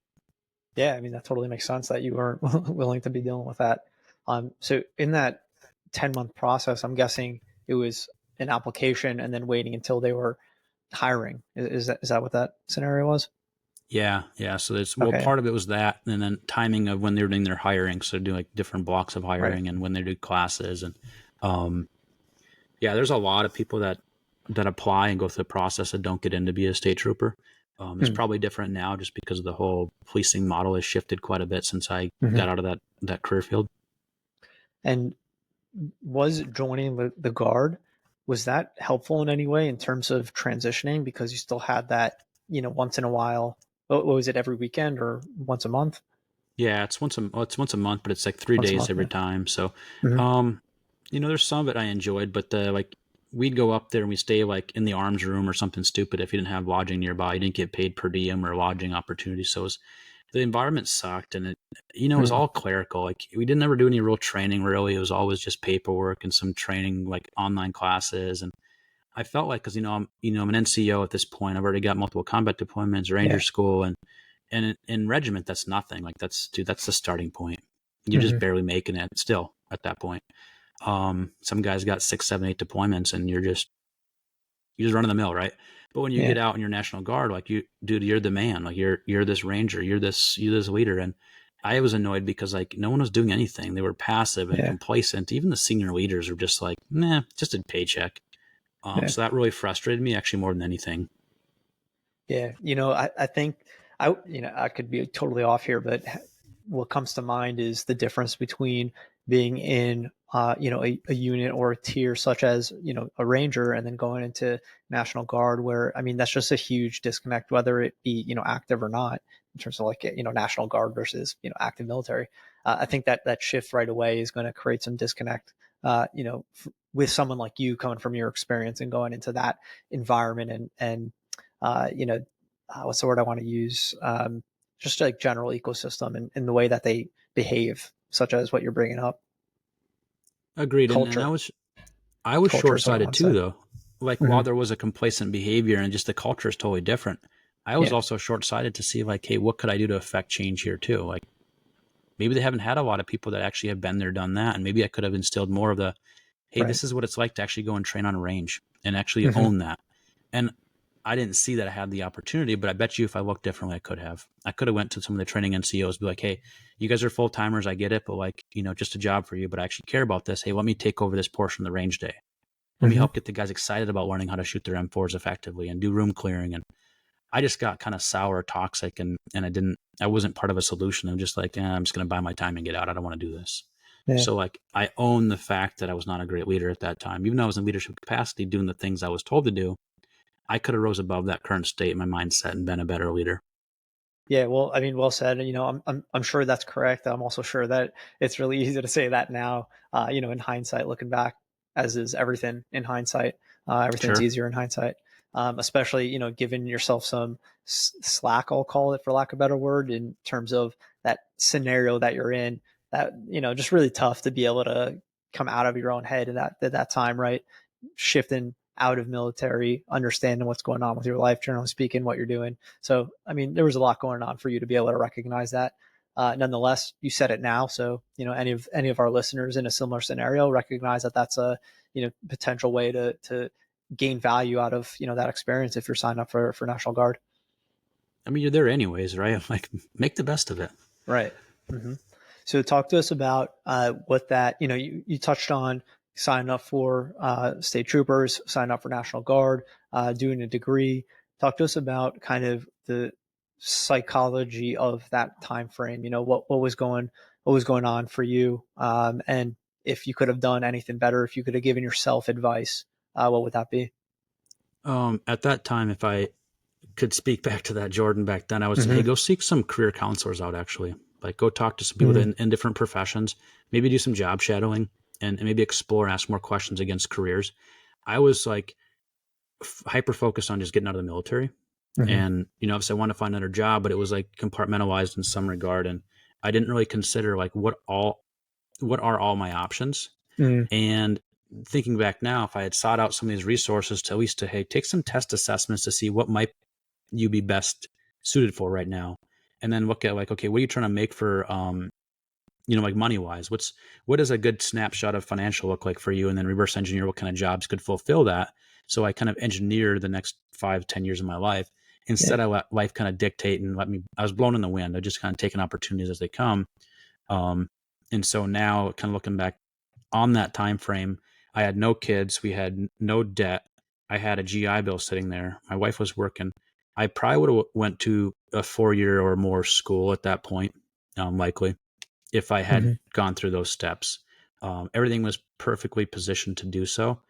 Yeah, I mean, that totally makes sense that you weren't willing to be dealing with that. So in that 10-month process, I'm guessing it was an application and then waiting until they were hiring. Is that what that scenario was? Yeah. So part of it was that, and then timing of when they were doing their hiring. So doing like different blocks of hiring and when they do classes, and there's a lot of people that apply and go through the process that don't get in to be a state trooper. It's probably different now just because of the whole policing model has shifted quite a bit since I got out of that career field. And was joining the Guard, was that helpful in any way in terms of transitioning? Because you still had that, once in a while, what was it, every weekend or once a month? Yeah, it's once a month, but it's like 3 days every time. So, there's some of it I enjoyed, but we'd go up there and we'd stay like in the arms room or something stupid. If you didn't have lodging nearby, you didn't get paid per diem or lodging opportunities. So the environment sucked, and it was all clerical. Like we didn't ever do any real training really. It was always just paperwork and some training, like online classes. And I felt like, cause I'm an NCO at this point, I've already got multiple combat deployments, Ranger school, and in regiment, that's nothing. Like that's the starting point. You're just barely making it still at that point. Some guys got 6, 7, 8 deployments, and you're just, you just run in the mill, right? But when you Yeah. get out in your National Guard, like dude, you're the man. Like you're this ranger, you're this leader. And I was annoyed because like no one was doing anything. They were passive and Yeah. complacent. Even the senior leaders were just like, nah, just a paycheck. Yeah. So that really frustrated me actually more than anything. Yeah. I think I could be totally off here, but what comes to mind is the difference between being in, a unit or a tier such as, a Ranger, and then going into National Guard, where, I mean, that's just a huge disconnect, whether it be, active or not, in terms of like, National Guard versus, active military. I think that shift right away is going to create some disconnect, with someone like you coming from your experience and going into that environment, and uh, you know, what's the word I want to use? Just like general ecosystem, and in the way that they behave, such as what you're bringing up. Agreed. And Culture. I was Culture is what I short-sighted want to too, say. though. Like Mm-hmm. while there was a complacent behavior and just the culture is totally different, I was Yeah. also short-sighted to see like, hey, what could I do to affect change here too? Like maybe they haven't had a lot of people that actually have been there, done that, and maybe I could have instilled more of the, hey, Right. this is what it's like to actually go and train on a range and actually Mm-hmm. own that. And I didn't see that I had the opportunity, but I bet you if I looked differently, I could have. I could have went to some of the training NCOs, be like, hey, you guys are full timers, I get it, but like, just a job for you, but I actually care about this. Hey, let me take over this portion of the range day. Let me Mm-hmm. help get the guys excited about learning how to shoot their M4s effectively and do room clearing. And I just got kind of sour, toxic, and I wasn't part of a solution. I'm just like, I'm just going to buy my time and get out. I don't want to do this. Yeah. So like, I own the fact that I was not a great leader at that time, even though I was in leadership capacity doing the things I was told to do. I could have rose above that current state in my mindset and been a better leader. Yeah, well, I mean, well said. I'm sure that's correct. I'm also sure that it's really easy to say that now, in hindsight, looking back, as is everything in hindsight. Everything's Sure. easier in hindsight, especially, giving yourself some slack, I'll call it, for lack of a better word, in terms of that scenario that you're in. That, just really tough to be able to come out of your own head at that time, right? Shifting out of military, understanding what's going on with your life, generally speaking, what you're doing. So, I mean, there was a lot going on for you to be able to recognize that. Nonetheless, you said it now, so any of our listeners in a similar scenario recognize that that's a potential way to gain value out of that experience if you're signed up for National Guard. I mean, you're there anyways, right? I'm like, make the best of it. Right. Mm-hmm. So talk to us about what that, you touched on signing up for state troopers, signing up for National Guard, doing a degree. Talk to us about kind of the psychology of that time frame. What was going on for you, and if you could have done anything better, if you could have given yourself advice, what would that be? At that time, if I could speak back to that Jordan back then, I would say, hey, Mm-hmm. go seek some career counselors out actually. Like go talk to some people Mm-hmm. in different professions, maybe do some job shadowing and maybe explore and ask more questions against careers. I was like hyper focused on just getting out of the military. Mm-hmm. And, obviously I wanted to find another job, but it was like compartmentalized in some regard. And I didn't really consider like what are all my options. Mm-hmm. And thinking back now, if I had sought out some of these resources to at least hey, take some test assessments to see what might you be best suited for right now, and then look at like, okay, what are you trying to make for like money wise, what does a good snapshot of financial look like for you, and then reverse engineer what kind of jobs could fulfill that. So I kind of engineer the next 5-10 years of my life. Instead, Yeah. I let life kind of dictate and I was blown in the wind. I just kind of taken opportunities as they come. And so now kind of looking back on that time frame, I had no kids, we had no debt, I had a GI Bill sitting there, my wife was working. I probably would have went to a 4-year or more school at that point, likely, if I had Mm-hmm. gone through those steps. Everything was perfectly positioned to do so.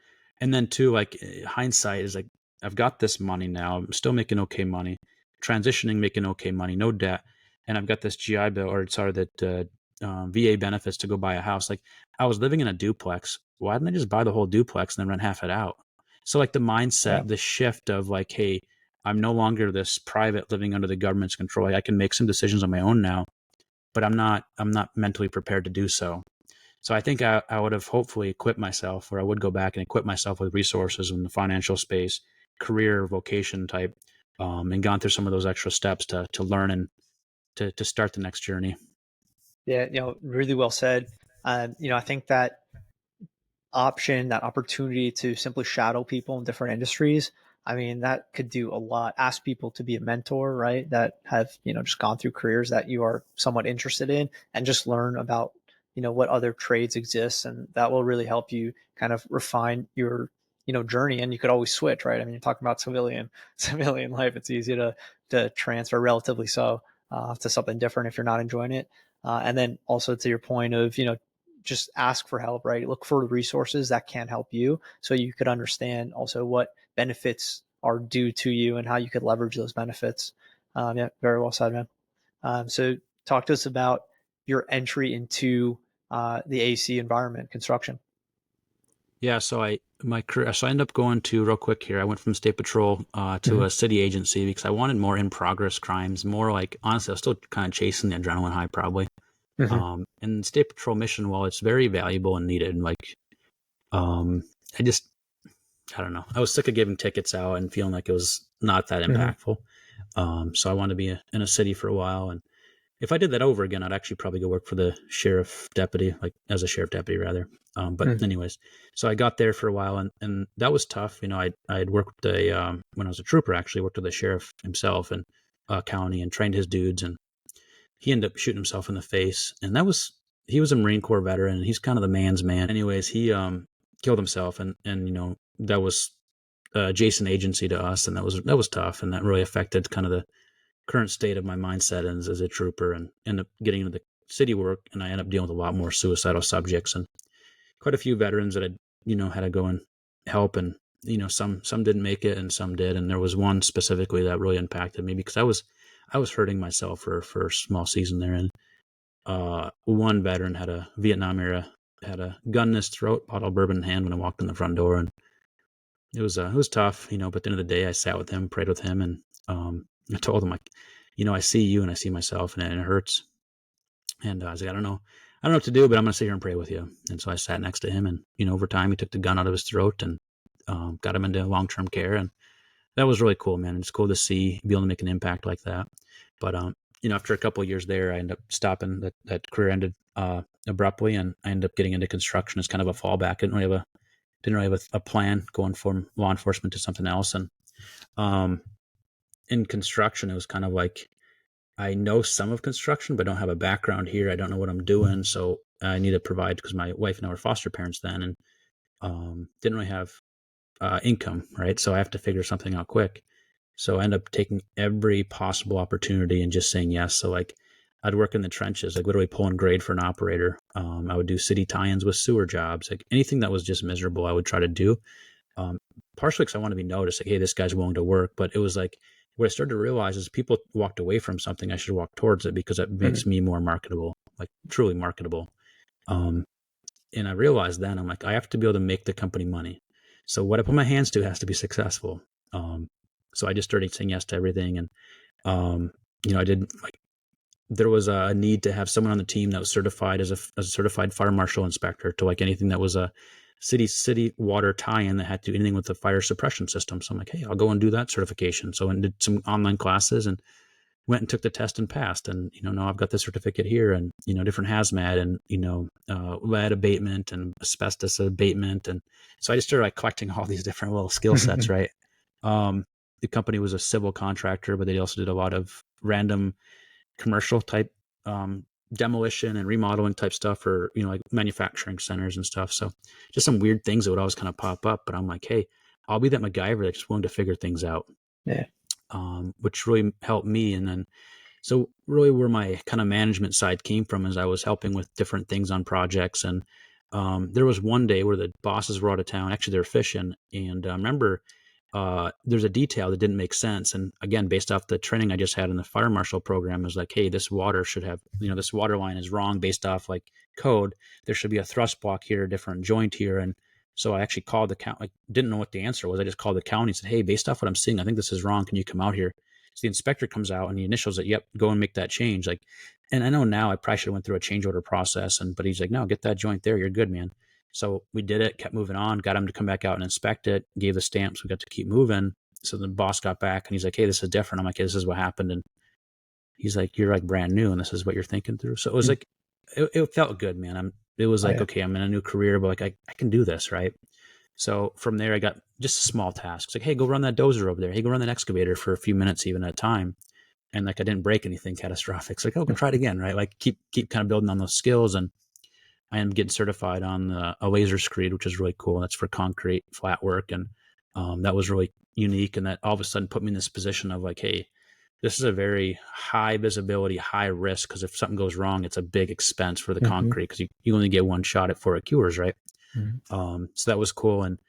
And then too, like hindsight is like, I've got this money now. I'm still making okay money, transitioning, making okay money, no debt. And I've got this GI Bill or sorry, that VA benefits to go buy a house. Like I was living in a duplex. Why didn't I just buy the whole duplex and then rent half it out? So like the Yeah. mindset, the shift of like, hey, I'm no longer this private living under the government's control. I can make some decisions on my own now, but I'm not mentally prepared to do so. So I think I would have hopefully equipped myself, or I would go back and equip myself with resources in the financial space, career, vocation type, and gone through some of those extra steps to learn and to start the next journey. Yeah. Really well said. I think that option, that opportunity to simply shadow people in different industries, I mean, that could do a lot. Ask people to be a mentor, right? That have, just gone through careers that you are somewhat interested in, and just learn about, what other trades exist. And that will really help you kind of refine your, journey. And you could always switch, right? I mean, you're talking about civilian life. It's easy to transfer relatively so to something different if you're not enjoying it. And then also to your point of, just ask for help, right? Look for resources that can help you, so you could understand also what benefits are due to you and how you could leverage those benefits. Yeah, very well said, man. So talk to us about your entry into the AC environment, construction. Yeah, so my career, so I ended up going to, real quick here, I went from state patrol to a city agency because I wanted more in progress crimes, more like, honestly, I was still kind of chasing the adrenaline high probably. And state patrol mission, while it's very valuable and needed, like, I just, I don't know, I was sick of giving tickets out and feeling like it was not that impactful. So I wanted to be in a city for a while. And if I did that over again, I'd actually probably go work for the sheriff deputy, like as a sheriff deputy rather. But anyways, so I got there for a while, and that was tough. I had worked with when I was a trooper, actually worked with the sheriff himself in county and trained his dudes, and he ended up shooting himself in the face. And he was a Marine Corps veteran, and he's kind of the man's man. Anyways, he killed himself, and that was adjacent agency to us, and that was tough, and that really affected kind of the current state of my mindset as a trooper, and end up getting into the city work. And I ended up dealing with a lot more suicidal subjects and quite a few veterans that had to go and help. And, some didn't make it and some did. And there was one specifically that really impacted me because I was hurting myself for a small season there. And, one veteran had a Vietnam era, had a gun in his throat, bottle of bourbon in hand when I walked in the front door. And it was tough, but at the end of the day, I sat with him, prayed with him, and, I told him, like, I see you and I see myself, and it hurts. And I was like, I don't know what to do, but I'm going to sit here and pray with you. And so I sat next to him, and, over time he took the gun out of his throat and got him into long-term care. And that was really cool, man. It's cool to be able to make an impact like that. But, after a couple of years there, I ended up stopping. That career ended abruptly, and I ended up getting into construction as kind of a fallback. Didn't really have a plan going from law enforcement to something else. And in construction, it was kind of like, I know some of construction, but don't have a background here. I don't know what I'm doing. So I need to provide, because my wife and I were foster parents then, and didn't really have income, right? So I have to figure something out quick. So I end up taking every possible opportunity and just saying yes. So like, I'd work in the trenches, like literally pulling grade for an operator. I would do city tie-ins with sewer jobs, like anything that was just miserable, I would try to do. Partially because I want to be noticed, like, hey, this guy's willing to work. But it was like, what I started to realize is people walked away from something, I should walk towards it because it makes me more marketable, like truly marketable. And I realized then, I'm like, I have to be able to make the company money. So what I put my hands to has to be successful. So I just started saying yes to everything. And, I did, like, there was a need to have someone on the team that was certified as a certified fire marshal inspector to, like, anything that was a city water tie-in that had to do anything with the fire suppression system. So I'm like, hey, I'll go and do that certification. So I did some online classes and went and took the test and passed. And, now I've got the certificate here, and, different hazmat and, lead abatement and asbestos abatement. And so I just started, like, collecting all these different little skill sets, right? The company was a civil contractor, but they also did a lot of random commercial type demolition and remodeling type stuff for, like manufacturing centers and stuff. So just some weird things that would always kind of pop up. But I'm like, hey, I'll be that MacGyver that's willing to figure things out. Yeah. Which really helped me. And then, so really where my kind of management side came from is I was helping with different things on projects. And there was one day where the bosses were out of town. Actually, they were fishing. And I remember there's a detail that didn't make sense. And again, based off the training I just had in the fire marshal program, is like, hey, this water should have, this water line is wrong based off like code. There should be a thrust block here, a different joint here. And so I actually called the county, like, didn't know what the answer was. I just called the county and said, hey, based off what I'm seeing, I think this is wrong. Can you come out here? So the inspector comes out and he initials it. Yep, go and make that change. Like, and I know now I probably should have went through a change order process, but he's like, no, get that joint there. You're good, man. So we did it, kept moving on, got him to come back out and inspect it, gave the stamps. We got to keep moving. So the boss got back and he's like, hey, this is different. I'm like, hey, this is what happened. And he's like, you're like brand new and this is what you're thinking through. So it was like it felt good, man. It was like, yeah. okay, I'm in a new career, but like, I can do this. Right. So from there, I got just a small task. It's like, hey, go run that dozer over there. Hey, go run that excavator for a few minutes, even at a time. And like, I didn't break anything catastrophic. It's like, oh, go try it again. Right. Like keep kind of building on those skills. And I am getting certified on a laser screed, which is really cool. That's for concrete flat work. And that was really unique. And that all of a sudden put me in this position of like, hey, this is a very high visibility, high risk, because if something goes wrong, it's a big expense for the concrete, because you only get one shot before it cures, right? So that was cool. And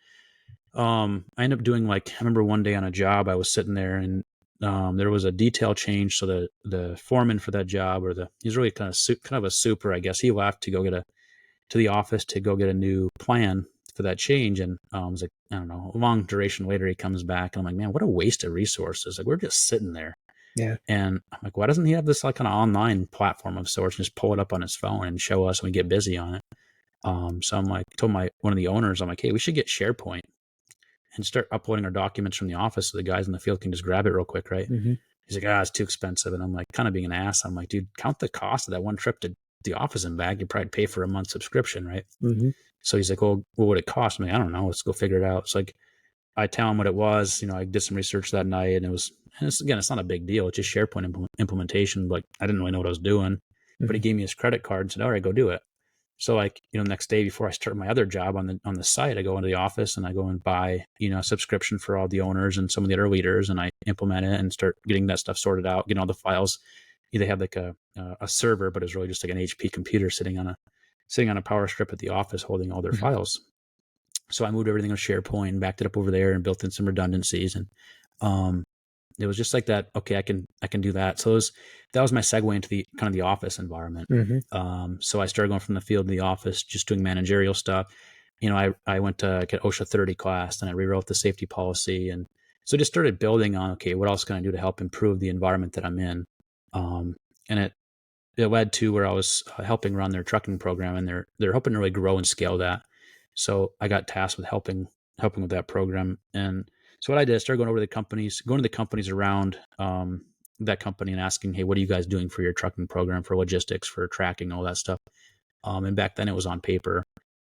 I ended up doing, like, I remember one day on a job, I was sitting there and there was a detail change. So the foreman for that job, he's really kind of a super, I guess. He left to go to the office to go get a new plan for that change. And it was like, I don't know, a long duration later, he comes back and I'm like, man, what a waste of resources. Like, we're just sitting there. Yeah. And I'm like, why doesn't he have this like kind of online platform of sorts and just pull it up on his phone and show us when we get busy on it? So I'm like, told one of the owners, I'm like, hey, we should get SharePoint and start uploading our documents from the office so the guys in the field can just grab it real quick, right? He's like, it's too expensive. And I'm like, kind of being an ass. I'm like, dude, count the cost of that one trip to the office and back. You'd probably pay for a month subscription, right? So he's like, well, what would it cost? I'm like, I don't know. Let's go figure it out. It's like, I tell him what it was. I did some research that night, and it's not a big deal. It's just SharePoint implementation. But I didn't really know what I was doing. But he gave me his credit card and said, all right, go do it. So like, next day before I start my other job on the site, I go into the office and I go and buy, a subscription for all the owners and some of the other leaders, and I implement it and start getting that stuff sorted out, getting all the files. They have like a server, but it's really just like an HP computer sitting on a power strip at the office holding all their files. So I moved everything on SharePoint, backed it up over there, and built in some redundancies. And it was just like that. Okay, I can do that. So that was my segue into the kind of the office environment. So I started going from the field to the office, just doing managerial stuff. I went to get OSHA 30 class, and I rewrote the safety policy, and so just started building on, okay, what else can I do to help improve the environment that I'm in? And it led to where I was helping run their trucking program, and they're hoping to really grow and scale that. So I got tasked with helping with that program. And so what I did, I started going to the companies around that company and asking, hey, what are you guys doing for your trucking program, for logistics, for tracking, all that stuff? And back then it was on paper.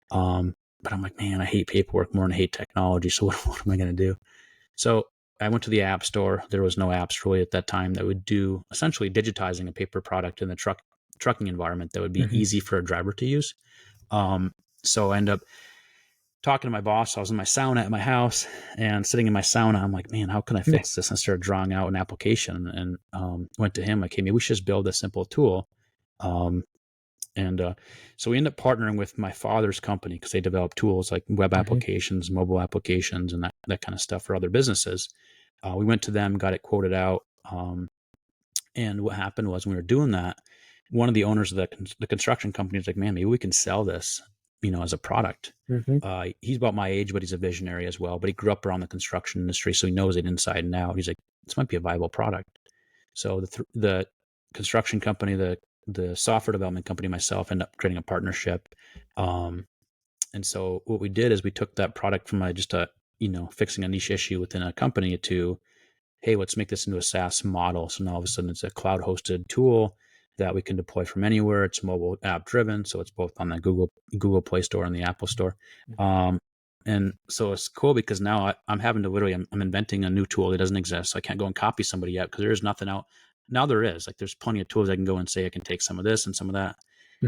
But I'm like, man, I hate paperwork more than I hate technology. So what am I going to do? So I went to the app store. There was no apps really at that time that would do essentially digitizing a paper product in the trucking environment that would be easy for a driver to use. So I ended up talking to my boss. I was in my sauna at my house, and sitting in my sauna, I'm like, man, how can I fix this? And I started drawing out an application, and went to him like, hey, maybe we should just build a simple tool. So we ended up partnering with my father's company because they develop tools like web applications, mobile applications, and that kind of stuff for other businesses. We went to them, got it quoted out. And what happened was, when we were doing that, one of the owners of the construction company was like, man, maybe we can sell this, as a product. He's about my age, but he's a visionary as well. But he grew up around the construction industry, so he knows it inside and out. He's like, this might be a viable product. So the construction company, the software development company, myself, ended up creating a partnership. And so what we did is we took that product from fixing a niche issue within a company to, hey, let's make this into a SaaS model. So now all of a sudden it's a cloud hosted tool that we can deploy from anywhere. It's mobile app driven. So it's both on the Google Play Store and the Apple Store. And so it's cool because now I'm having to I'm inventing a new tool that doesn't exist. So I can't go and copy somebody yet because there is nothing out. Now there is, like, there's plenty of tools I can go and say I can take some of this and some of that.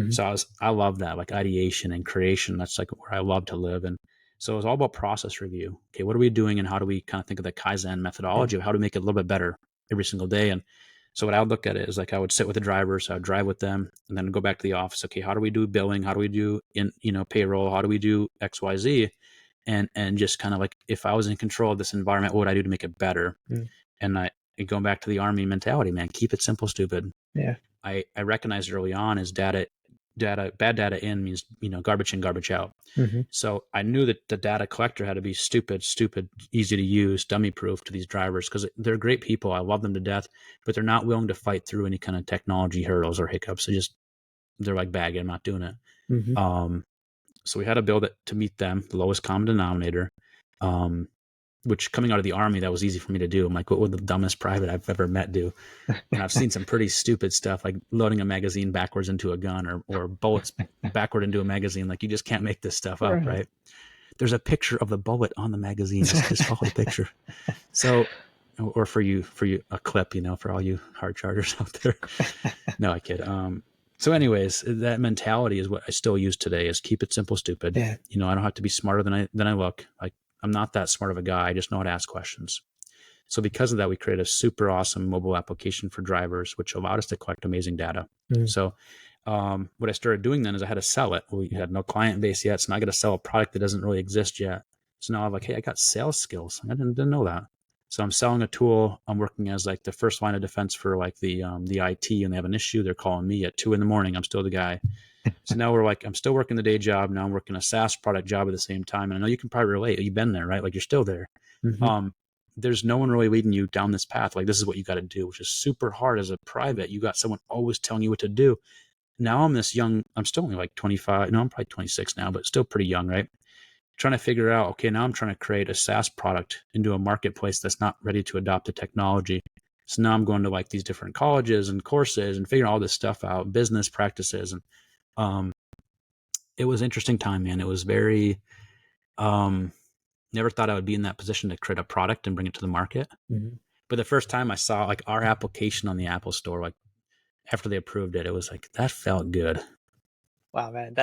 So I love that, like ideation and creation. That's like where I love to live. And so it was all about process review. Okay, what are we doing, and how do we kind of think of the Kaizen methodology of how to make it a little bit better every single day? And so what I would look at it is, like, I would sit with the drivers, I would drive with them, and then go back to the office. Okay, how do we do billing? How do we do payroll? How do we do XYZ? And just kind of like, if I was in control of this environment, what would I do to make it better? And going back to the Army mentality, man, keep it simple, stupid. Yeah. I recognized early on is bad data in means, garbage in, garbage out. So I knew that the data collector had to be stupid, easy to use, dummy proof to these drivers, because they're great people. I love them to death, but they're not willing to fight through any kind of technology hurdles or hiccups. They're like, bag it, I'm not doing it. So we had to build it to meet them, the lowest common denominator. which coming out of the Army, that was easy for me to do. I'm like, what would the dumbest private I've ever met do? And I've seen some pretty stupid stuff, like loading a magazine backwards into a gun, or bullets backward into a magazine. Like, you just can't make this stuff up, right? There's a picture of the bullet on the magazine. Just follow the picture. So, or for you, a clip, for all you hard chargers out there. No, I kid. So anyways, that mentality is what I still use today, is keep it simple, stupid. Yeah. I don't have to be smarter than I look. Like, I'm not that smart of a guy. I just know how to ask questions. So because of that, we created a super awesome mobile application for drivers, which allowed us to collect amazing data. So what I started doing then is I had to sell it. We had no client base yet. So now I got to sell a product that doesn't really exist yet. So now I'm like, hey, I got sales skills. I didn't know that. So I'm selling a tool. I'm working as like the first line of defense for like the IT, and they have an issue. They're calling me at 2 a.m. I'm still the guy. So now I'm still working the day job. Now I'm working a SaaS product job at the same time. And I know you can probably relate. You've been there, right? Like, you're still there. There's no one really leading you down this path. Like, this is what you got to do, which is super hard as a private. You got someone always telling you what to do. Now I'm this young, I'm still only like 25. No, I'm probably 26 now, but still pretty young, right? Trying to figure out, okay, now I'm trying to create a SaaS product into a marketplace that's not ready to adopt the technology. So now I'm going to like these different colleges and courses and figuring all this stuff out, business practices. And it was interesting time, man. It was very, never thought I would be in that position to create a product and bring it to the market. But the first time I saw like our application on the Apple Store, like after they approved it, it was like, that felt good. Wow, man,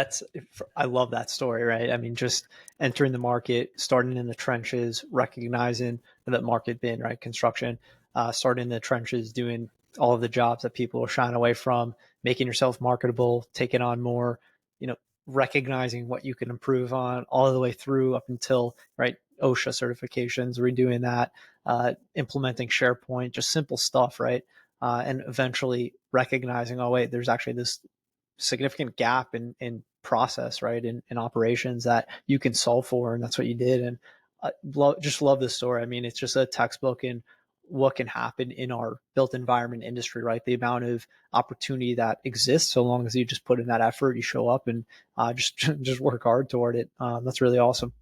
I love that story, right? I mean, just entering the market, starting in the trenches, recognizing that market being, right, construction, starting in the trenches, doing all of the jobs that people are shying away from, making yourself marketable, taking on more, recognizing what you can improve on, all the way through up until, right, OSHA certifications, redoing that, implementing SharePoint, just simple stuff, right? And eventually recognizing, oh, wait, there's actually this significant gap in process, right, in operations that you can solve for, and that's what you did. And just love this story. I mean, it's just a textbook in what can happen in our built environment industry, right? The amount of opportunity that exists, so long as you just put in that effort, you show up, and just work hard toward it. That's really awesome.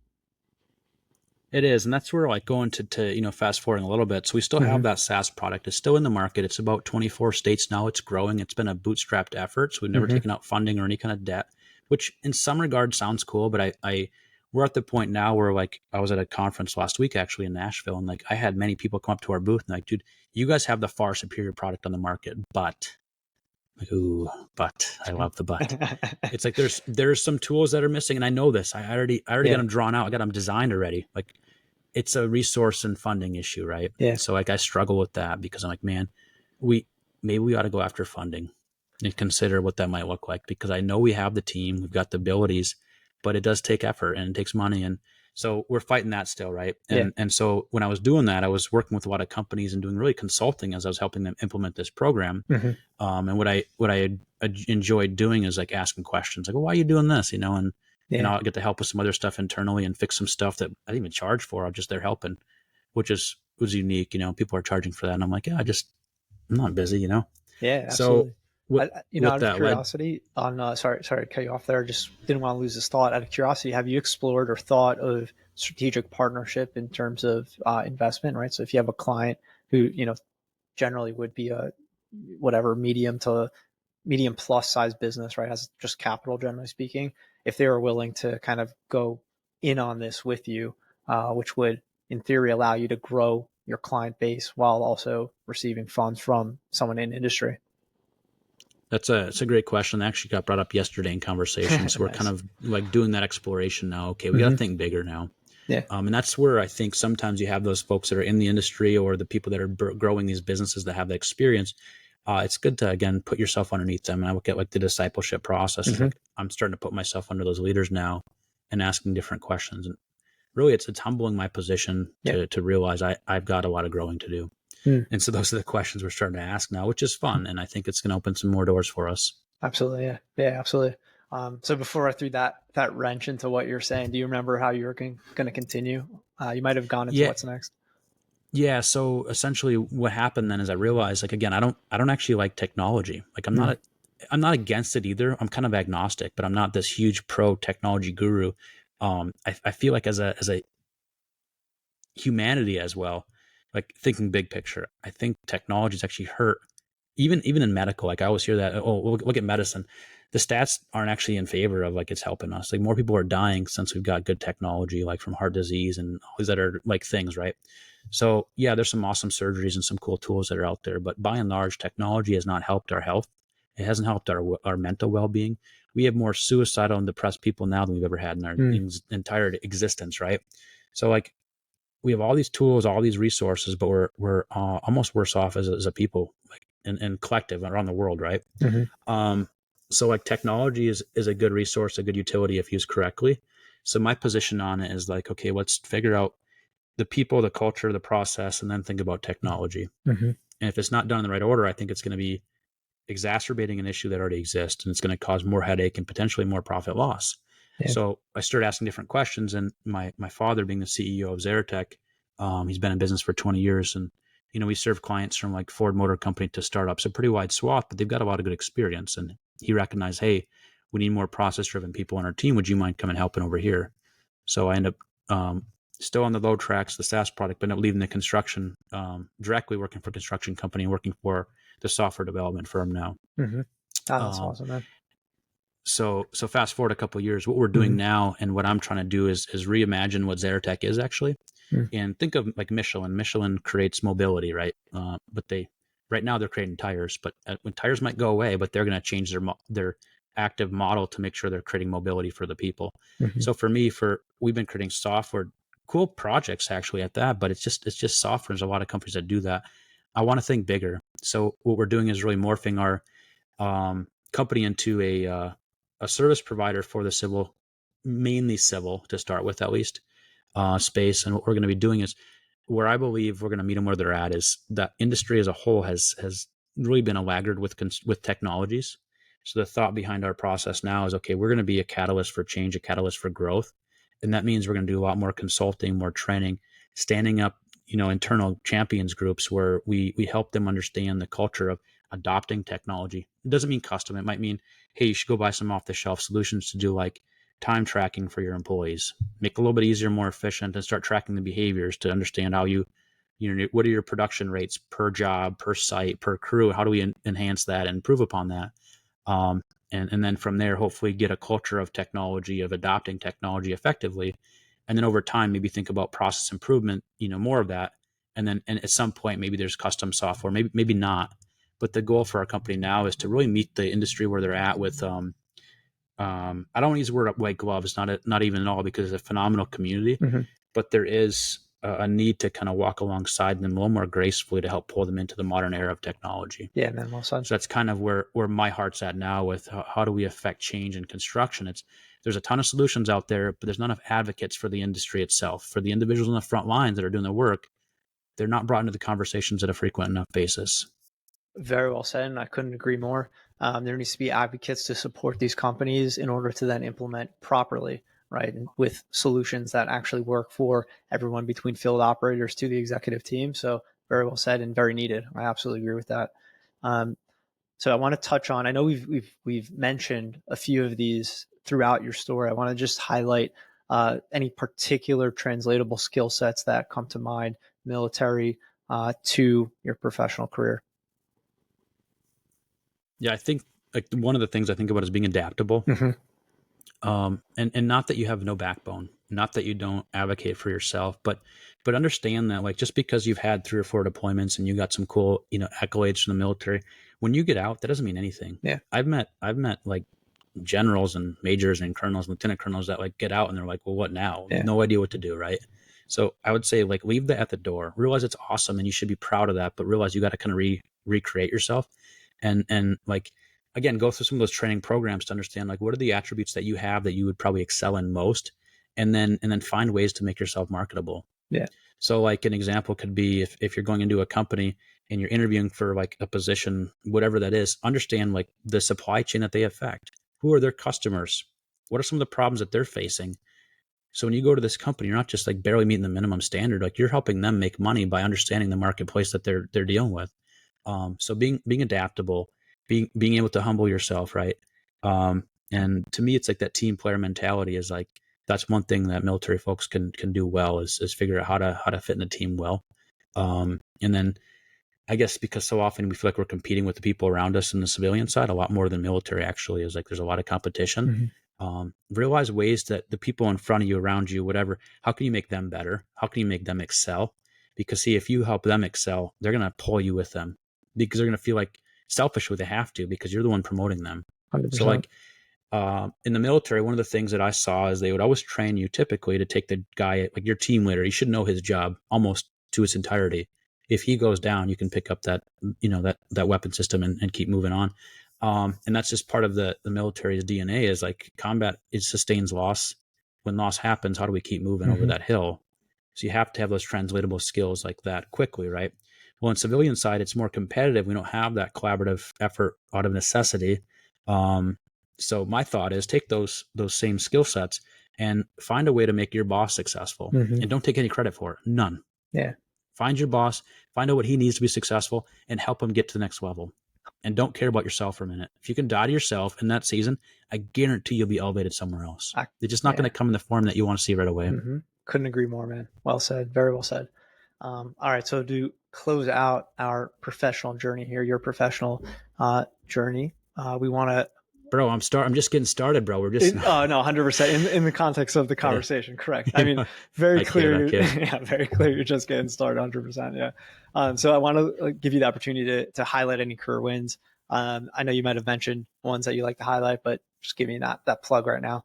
It is. And that's where, like, going to fast forwarding a little bit. So we still have that SaaS product. It's still in the market. It's about 24 states now. It's growing. It's been a bootstrapped effort. So we've never taken out funding or any kind of debt, which in some regard sounds cool. But we're at the point now where, like, I was at a conference last week, actually, in Nashville. And like, I had many people come up to our booth and like, dude, you guys have the far superior product on the market, but I love the but. It's like, there's some tools that are missing. And I know this, I already got them drawn out. I got them designed already. Like, it's a resource and funding issue, right? Yeah. So like, I struggle with that because I'm like, man, maybe we ought to go after funding and consider what that might look like, because I know we have the team, we've got the abilities, but it does take effort and it takes money. And so we're fighting that still, right? And so when I was doing that, I was working with a lot of companies and doing really consulting as I was helping them implement this program. And what I enjoyed doing is like asking questions, like, well, why are you doing this? And I'll get to help with some other stuff internally and fix some stuff that I didn't even charge for. I'm just there helping, which was unique. People are charging for that. And I'm like, yeah, I'm not busy, Yeah, So absolutely. Out of that curiosity, sorry to cut you off there. Just didn't want to lose this thought. Out of curiosity, have you explored or thought of strategic partnership in terms of investment, right? So if you have a client who, generally would be a whatever medium plus size business, right, has just capital, generally speaking, if they were willing to kind of go in on this with you, which would in theory allow you to grow your client base while also receiving funds from someone in industry. It's a great question. That actually got brought up yesterday in conversation. So we're Nice. kind of like doing that exploration now. Okay, we got to think bigger now. Yeah. And that's where I think sometimes you have those folks that are in the industry or the people that are growing these businesses that have the experience. It's good to, again, put yourself underneath them. And I look at like the discipleship process. Like, I'm starting to put myself under those leaders now and asking different questions. And really, it's humbling my position to realize I've got a lot of growing to do. And so those are the questions we're starting to ask now, which is fun. And I think it's going to open some more doors for us. Absolutely. Yeah, absolutely. So before I threw that wrench into what you're saying, do you remember how you were going to continue? You might have gone into what's next. Yeah. So essentially what happened then is I realized, like, again, I don't actually like technology. Like, I'm not against it either. I'm kind of agnostic, but I'm not this huge pro technology guru. I feel like as a humanity as well, like thinking big picture. I think technology's actually hurt, even in medical. Like I always hear that, oh, look at medicine. The stats aren't actually in favor of like it's helping us. Like more people are dying since we've got good technology, like from heart disease and all these other like things, right? So yeah, there's some awesome surgeries and some cool tools that are out there, but by and large, technology has not helped our health. It hasn't helped our mental well-being. We have more suicidal and depressed people now than we've ever had in our entire existence, right? So like we have all these tools, all these resources, but we're almost worse off as a people, like and collective around the world, right? So like technology is a good resource, a good utility if used correctly. So my position on it is like, okay, let's figure out the people, the culture, the process, and then think about technology. And if it's not done in the right order, I think it's going to be exacerbating an issue that already exists, and it's going to cause more headache and potentially more profit loss. So I started asking different questions, and my father, being the CEO of Xeratec, he's been in business for 20 years, and we serve clients from like Ford Motor Company to startups, a pretty wide swath, but they've got a lot of good experience. And he recognized, hey, we need more process-driven people on our team. Would you mind coming helping over here? So I end up still on the LoadTraxx, the SaaS product, but not leaving the construction, directly working for a construction company, working for the software development firm now. Oh, that's awesome, man. So fast forward a couple of years, what we're doing now and what I'm trying to do is reimagine what Xeratec is actually. And think of like Michelin. Michelin creates mobility, right? But right now they're creating tires, but when tires might go away, but they're going to change their active model to make sure they're creating mobility for the people. So for me, we've been creating software, cool projects actually at that, but it's just software. There's a lot of companies that do that. I want to think bigger. So what we're doing is really morphing our company into a service provider for the civil, mainly civil to start with, at least space. And what we're going to be doing is, where I believe we're going to meet them where they're at, is that industry as a whole has really been a laggard with technologies. So the thought behind our process now is, okay, we're going to be a catalyst for change, a catalyst for growth. And that means we're going to do a lot more consulting, more training, standing up, internal champions groups where we help them understand the culture of adopting technology. It doesn't mean custom. It might mean, hey, you should go buy some off the shelf solutions to do like time tracking for your employees, make it a little bit easier, more efficient, and start tracking the behaviors to understand how what are your production rates per job, per site, per crew? How do we enhance that and improve upon that? And then from there, hopefully get a culture of technology, of adopting technology effectively. And then over time, maybe think about process improvement, more of that. And at some point, maybe there's custom software, maybe not. But the goal for our company now is to really meet the industry where they're at with, I don't want to use the word white gloves, not even at all, because it's a phenomenal community, but there is a need to kind of walk alongside them a little more gracefully to help pull them into the modern era of technology. Yeah, man, well said. So that's kind of where my heart's at now with how do we affect change in construction. There's a ton of solutions out there, but there's not enough advocates for the industry itself. For the individuals on the front lines that are doing the work, they're not brought into the conversations at a frequent enough basis. Very well said, and I couldn't agree more. There needs to be advocates to support these companies in order to then implement properly, right? And with solutions that actually work for everyone, between field operators to the executive team. So very well said and very needed. I absolutely agree with that. So I want to touch on, I know we've mentioned a few of these throughout your story. I want to just highlight any particular translatable skill sets that come to mind, military to your professional career. Yeah, I think like one of the things I think about is being adaptable. And not that you have no backbone, not that you don't advocate for yourself, but understand that like just because you've had 3 or 4 deployments and you got some cool, accolades from the military, when you get out, that doesn't mean anything. Yeah. I've met like generals and majors and colonels, lieutenant colonels that like get out and they're like, well, what now? Yeah. No idea what to do. Right. So I would say like leave that at the door, realize it's awesome and you should be proud of that, but realize you got to kind of recreate yourself and like, again, go through some of those training programs to understand like what are the attributes that you have that you would probably excel in most, and then find ways to make yourself marketable. Yeah. So like an example could be if you're going into a company and you're interviewing for like a position, whatever that is, understand like the supply chain that they affect. Who are their customers? What are some of the problems that they're facing? So when you go to this company, you're not just like barely meeting the minimum standard, like you're helping them make money by understanding the marketplace that they're dealing with. So being adaptable, being able to humble yourself, right? And to me, it's like that team player mentality is like that's one thing that military folks can do well is figure out how to fit in a team well. And then I guess because so often we feel like we're competing with the people around us in the civilian side, a lot more than military actually is like there's a lot of competition. Realize ways that the people in front of you, around you, whatever, how can you make them better? How can you make them excel? Because see, if you help them excel, they're going to pull you with them because they're going to feel like selfish when they have to because you're the one promoting them. 100%. So like in the military, one of the things that I saw is they would always train you typically to take the guy, like your team leader, he should know his job almost to its entirety. If he goes down, you can pick up that, that weapon system and keep moving on. And that's just part of the military's DNA is like combat, it sustains loss. When loss happens, how do we keep moving over that hill? So you have to have those translatable skills like that quickly, right? Well, in civilian side, it's more competitive. We don't have that collaborative effort out of necessity. So my thought is take those same skill sets and find a way to make your boss successful and don't take any credit for it. None. Yeah. Find your boss, find out what he needs to be successful and help him get to the next level. And don't care about yourself for a minute. If you can die to yourself in that season, I guarantee you'll be elevated somewhere else. They're just not going to come in the form that you want to see right away. Couldn't agree more, man. Well said. Very well said. All right. So to close out our professional journey here, your professional journey, we want to. Bro, I'm just getting started, bro. We're just no, 100% in the context of the conversation. Correct. I mean, very clear. Yeah, very clear. You're just getting started. 100%. Yeah. So I want to give you the opportunity to highlight any career wins. I know you might have mentioned ones that you like to highlight, but just give me that plug right now.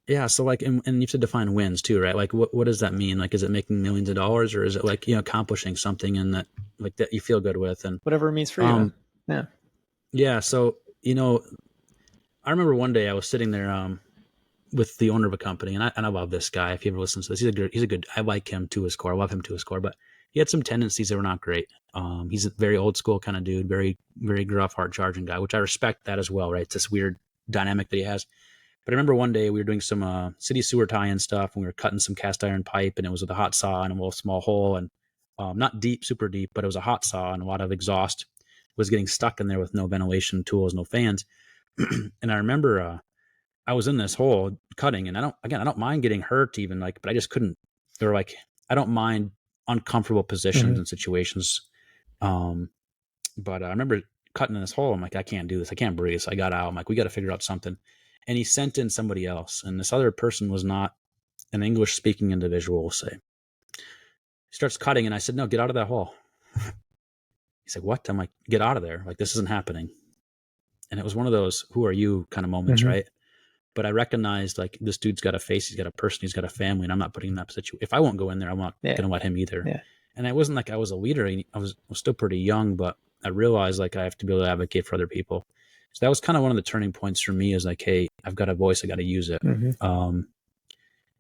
Yeah. So like, and you have to define wins too, right? Like what does that mean? Like, is it making millions of dollars or is it like, accomplishing something in that like that you feel good with and whatever it means for you. Yeah. Yeah. So, I remember one day I was sitting there, with the owner of a company and I love this guy. If you ever listen to this, he's a good, I like him to his core. I love him to his core, but he had some tendencies that were not great. He's a very old school kind of dude, very, very gruff, hard charging guy, which I respect that as well. Right. It's this weird dynamic that he has. But I remember one day we were doing some city sewer tie-in stuff and we were cutting some cast iron pipe and it was with a hot saw and a little small hole and not deep, super deep, but it was a hot saw and a lot of exhaust was getting stuck in there with no ventilation tools, no fans. And I remember I was in this hole cutting and I don't mind getting hurt even like, but I just couldn't, or like, I don't mind uncomfortable positions and situations. But I remember cutting in this hole. I'm like, I can't do this. I can't breathe. So I got out. I'm like, we got to figure out something. And he sent in somebody else. And this other person was not an English speaking individual, we'll say. He starts cutting and I said, no, get out of that hole. He's like, what? I'm like, get out of there. Like, this isn't happening. And it was one of those, who are you kind of moments, right? But I recognized like this dude's got a face, he's got a person, he's got a family, and I'm not putting him in that situation. If I won't go in there, I'm not going to let him either. Yeah. And it wasn't like I was a leader. I was still pretty young, but I realized like I have to be able to advocate for other people. So that was kind of one of the turning points for me is like, hey, I've got a voice, I got to use it. And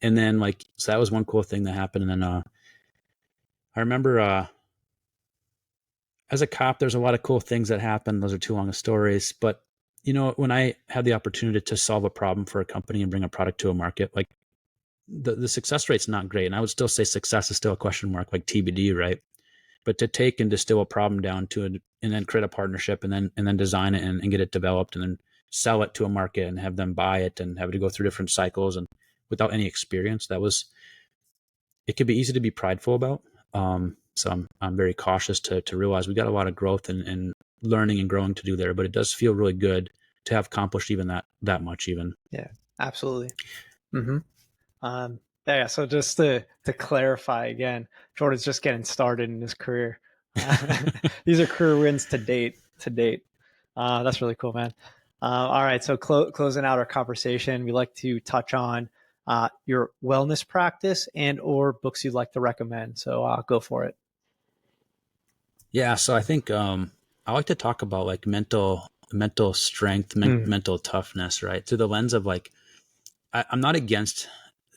then like, so that was one cool thing that happened. And then I remember as a cop, there's a lot of cool things that happen. Those are too long of stories, but when I had the opportunity to solve a problem for a company and bring a product to a market, like the success rate's not great. And I would still say success is still a question mark, like TBD, right? But to take and distill a problem down to it and then create a partnership and then design it and get it developed and then sell it to a market and have them buy it and have it to go through different cycles and without any experience, it could be easy to be prideful about. So I'm very cautious to realize we got a lot of growth and learning and growing to do there, but it does feel really good to have accomplished even that much even. Yeah, absolutely. Yeah. So just to clarify again, Jordan's just getting started in his career. These are career wins to date. That's really cool, man. All right. So closing out our conversation, we like to touch on your wellness practice and or books you'd like to recommend. So go for it. Yeah. So I think I like to talk about like mental strength, mental toughness, right? Through the lens of like, I'm not against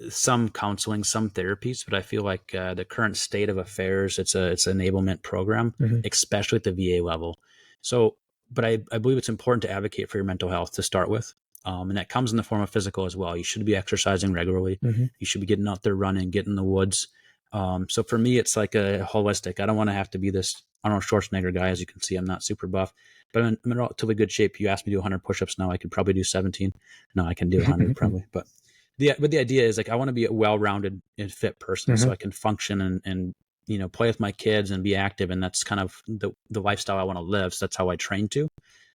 some counseling, some therapies, but I feel like the current state of affairs, it's an enablement program, especially at the VA level. So, but I believe it's important to advocate for your mental health to start with. And that comes in the form of physical as well. You should be exercising regularly. You should be getting out there running, getting in the woods. So for me, it's like a holistic. I don't want to have to be this Arnold Schwarzenegger guy. As you can see, I'm not super buff, but I'm in relatively good shape. You asked me to do 100 push-ups now. I could probably do 17. No, I can do 100 probably, but but the idea is like, I want to be a well-rounded and fit person so I can function and, play with my kids and be active. And that's kind of the lifestyle I want to live. So that's how I train to.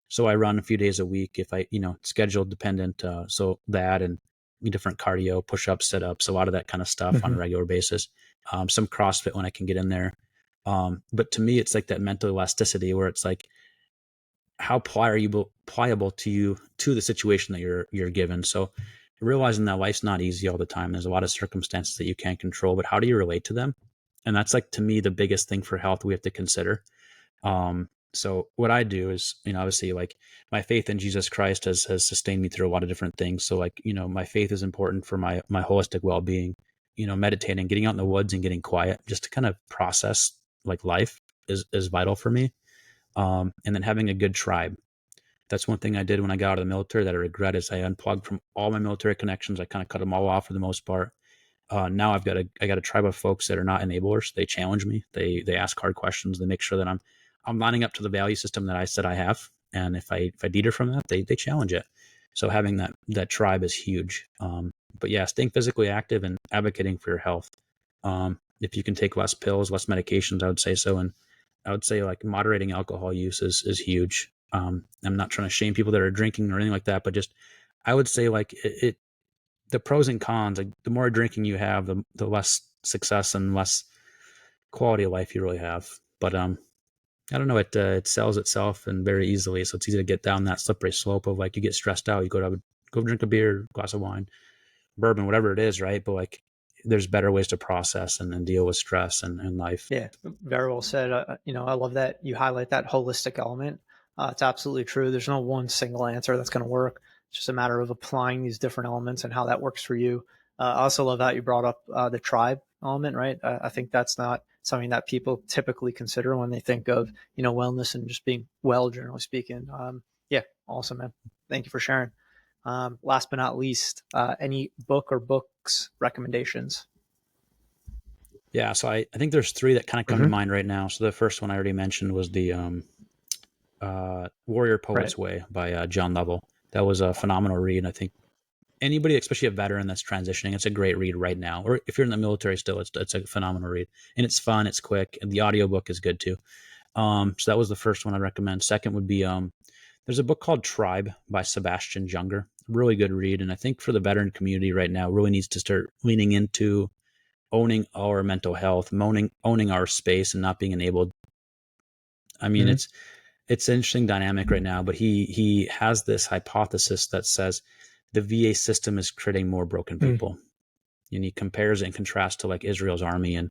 So I run a few days a week if I, schedule dependent. So that and different cardio, push-ups, sit-ups, a lot of that kind of stuff on a regular basis. Some CrossFit when I can get in there. But to me, it's like that mental elasticity where it's like, how pliable to the situation that you're given. So realizing that life's not easy all the time. There's a lot of circumstances that you can't control, but how do you relate to them? And that's like, to me, the biggest thing for health we have to consider. So what I do is, obviously like my faith in Jesus Christ has sustained me through a lot of different things. So like, my faith is important for my holistic well-being, meditating, getting out in the woods and getting quiet just to kind of process like life is vital for me. And then having a good tribe. That's one thing I did when I got out of the military that I regret is I unplugged from all my military connections. I kind of cut them all off for the most part. Now I got a tribe of folks that are not enablers. They challenge me. They ask hard questions. They make sure that I'm lining up to the value system that I said I have. And if I deter from that, they challenge it. So having that tribe is huge. But yeah, staying physically active and advocating for your health. If you can take less pills, less medications, I would say so. And I would say like moderating alcohol use is huge. I'm not trying to shame people that are drinking or anything like that, but just, I would say like the pros and cons, like the more drinking you have, the less success and less quality of life you really have. But, I don't know, it sells itself and very easily. So it's easy to get down that slippery slope of like, you get stressed out, you go drink a beer, glass of wine, bourbon, whatever it is. Right. But like, there's better ways to process and deal with stress and life. Yeah, very well said. I love that you highlight that holistic element. It's absolutely true. There's no one single answer that's going to work. It's just a matter of applying these different elements and how that works for you. I also love that you brought up the tribe element, right? I think that's not something that people typically consider when they think of, wellness and just being well, generally speaking. Yeah, awesome, man. Thank you for sharing. Last but not least, any book or books recommendations? Yeah, so I think there's three that kind of come to mind right now. So the first one I already mentioned was the Warrior Poet's Way by John Lovell. That was a phenomenal read. And I think anybody, especially a veteran that's transitioning, it's a great read right now. Or if you're in the military still, it's a phenomenal read. And it's fun, it's quick, and the audiobook is good too. So that was the first one I recommend. Second would be there's a book called Tribe by Sebastian Junger. Really good read. And I think for the veteran community right now, really needs to start leaning into owning our mental health, owning our space and not being enabled. I mean, it's an interesting dynamic right now, but he has this hypothesis that says the VA system is creating more broken people. And he compares it and contrasts to like Israel's army, and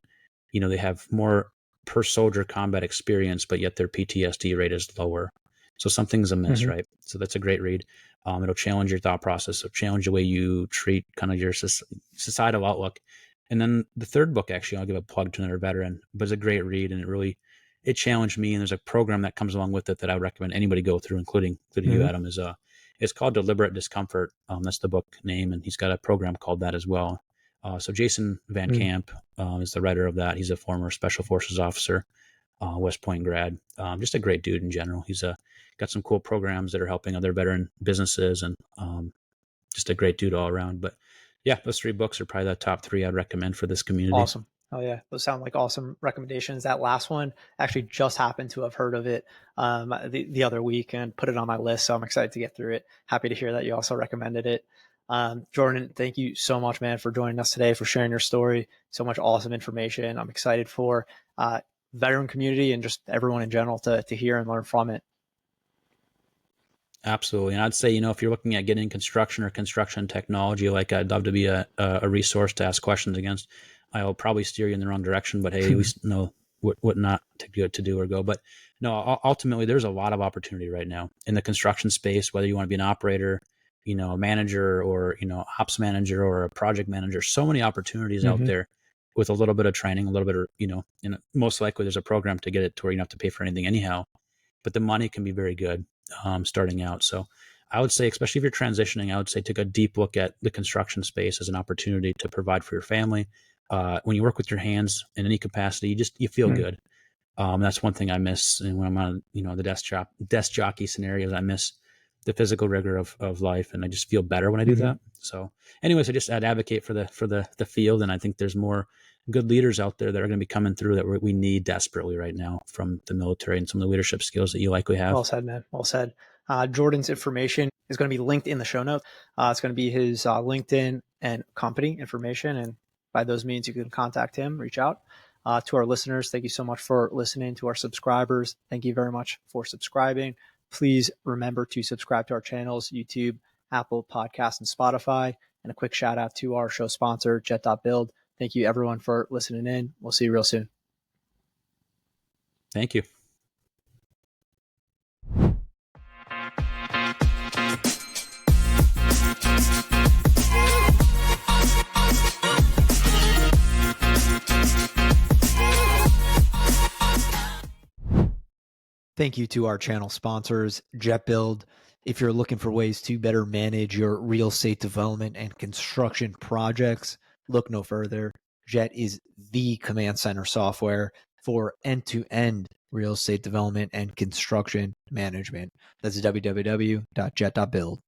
they have more per soldier combat experience, but yet their PTSD rate is lower. So something's amiss, right? So that's a great read. It'll challenge your thought process, it'll challenge the way you treat kind of your societal outlook. And then the third book, actually, I'll give a plug to another veteran, but it's a great read, and it challenged me. And there's a program that comes along with it that I would recommend anybody go through, including you, Adam. It's called Deliberate Discomfort. That's the book name, and he's got a program called that as well. So Jason Van Camp is the writer of that. He's a former Special Forces officer, West Point grad. Just a great dude in general. He's got some cool programs that are helping other veteran businesses, and just a great dude all around. But yeah, those three books are probably the top three I'd recommend for this community. Awesome. Oh yeah, those sound like awesome recommendations. That last one actually just happened to have heard of it the other week and put it on my list. So I'm excited to get through it. Happy to hear that you also recommended it. Jordan, thank you so much, man, for joining us today, for sharing your story. So much awesome information. I'm excited for veteran community and just everyone in general to hear and learn from it. Absolutely. And I'd say, if you're looking at getting construction or construction technology, like I'd love to be a resource to ask questions against. I'll probably steer you in the wrong direction, but hey, at least know what not to do or go. But no, ultimately, there's a lot of opportunity right now in the construction space, whether you want to be an operator, a manager, or, ops manager or a project manager. So many opportunities out there with a little bit of training, a little bit of, and most likely there's a program to get it to where you don't have to pay for anything anyhow. But the money can be very good starting out. So I would say, especially if you're transitioning, I would say take a deep look at the construction space as an opportunity to provide for your family. When you work with your hands in any capacity, you feel good. That's one thing I miss. And when I'm on, the desk jockey scenarios, I miss the physical rigor of life, and I just feel better when I do that. So anyways, I just advocate for the field. And I think there's more good leaders out there that are going to be coming through that we need desperately right now from the military and some of the leadership skills that you likely have. Well said, man. Well said. Jordan's information is going to be linked in the show notes. It's going to be his LinkedIn and company information. And by those means, you can contact him, reach out. To our listeners, thank you so much for listening. To our subscribers, thank you very much for subscribing. Please remember to subscribe to our channels, YouTube, Apple Podcasts, and Spotify. And a quick shout out to our show sponsor, Jet.Build. Thank you, everyone, for listening in. We'll see you real soon. Thank you. Thank you to our channel sponsors, Jet.Build. If you're looking for ways to better manage your real estate development and construction projects, look no further. Jet is the command center software for end-to-end real estate development and construction management. That's www.jet.build.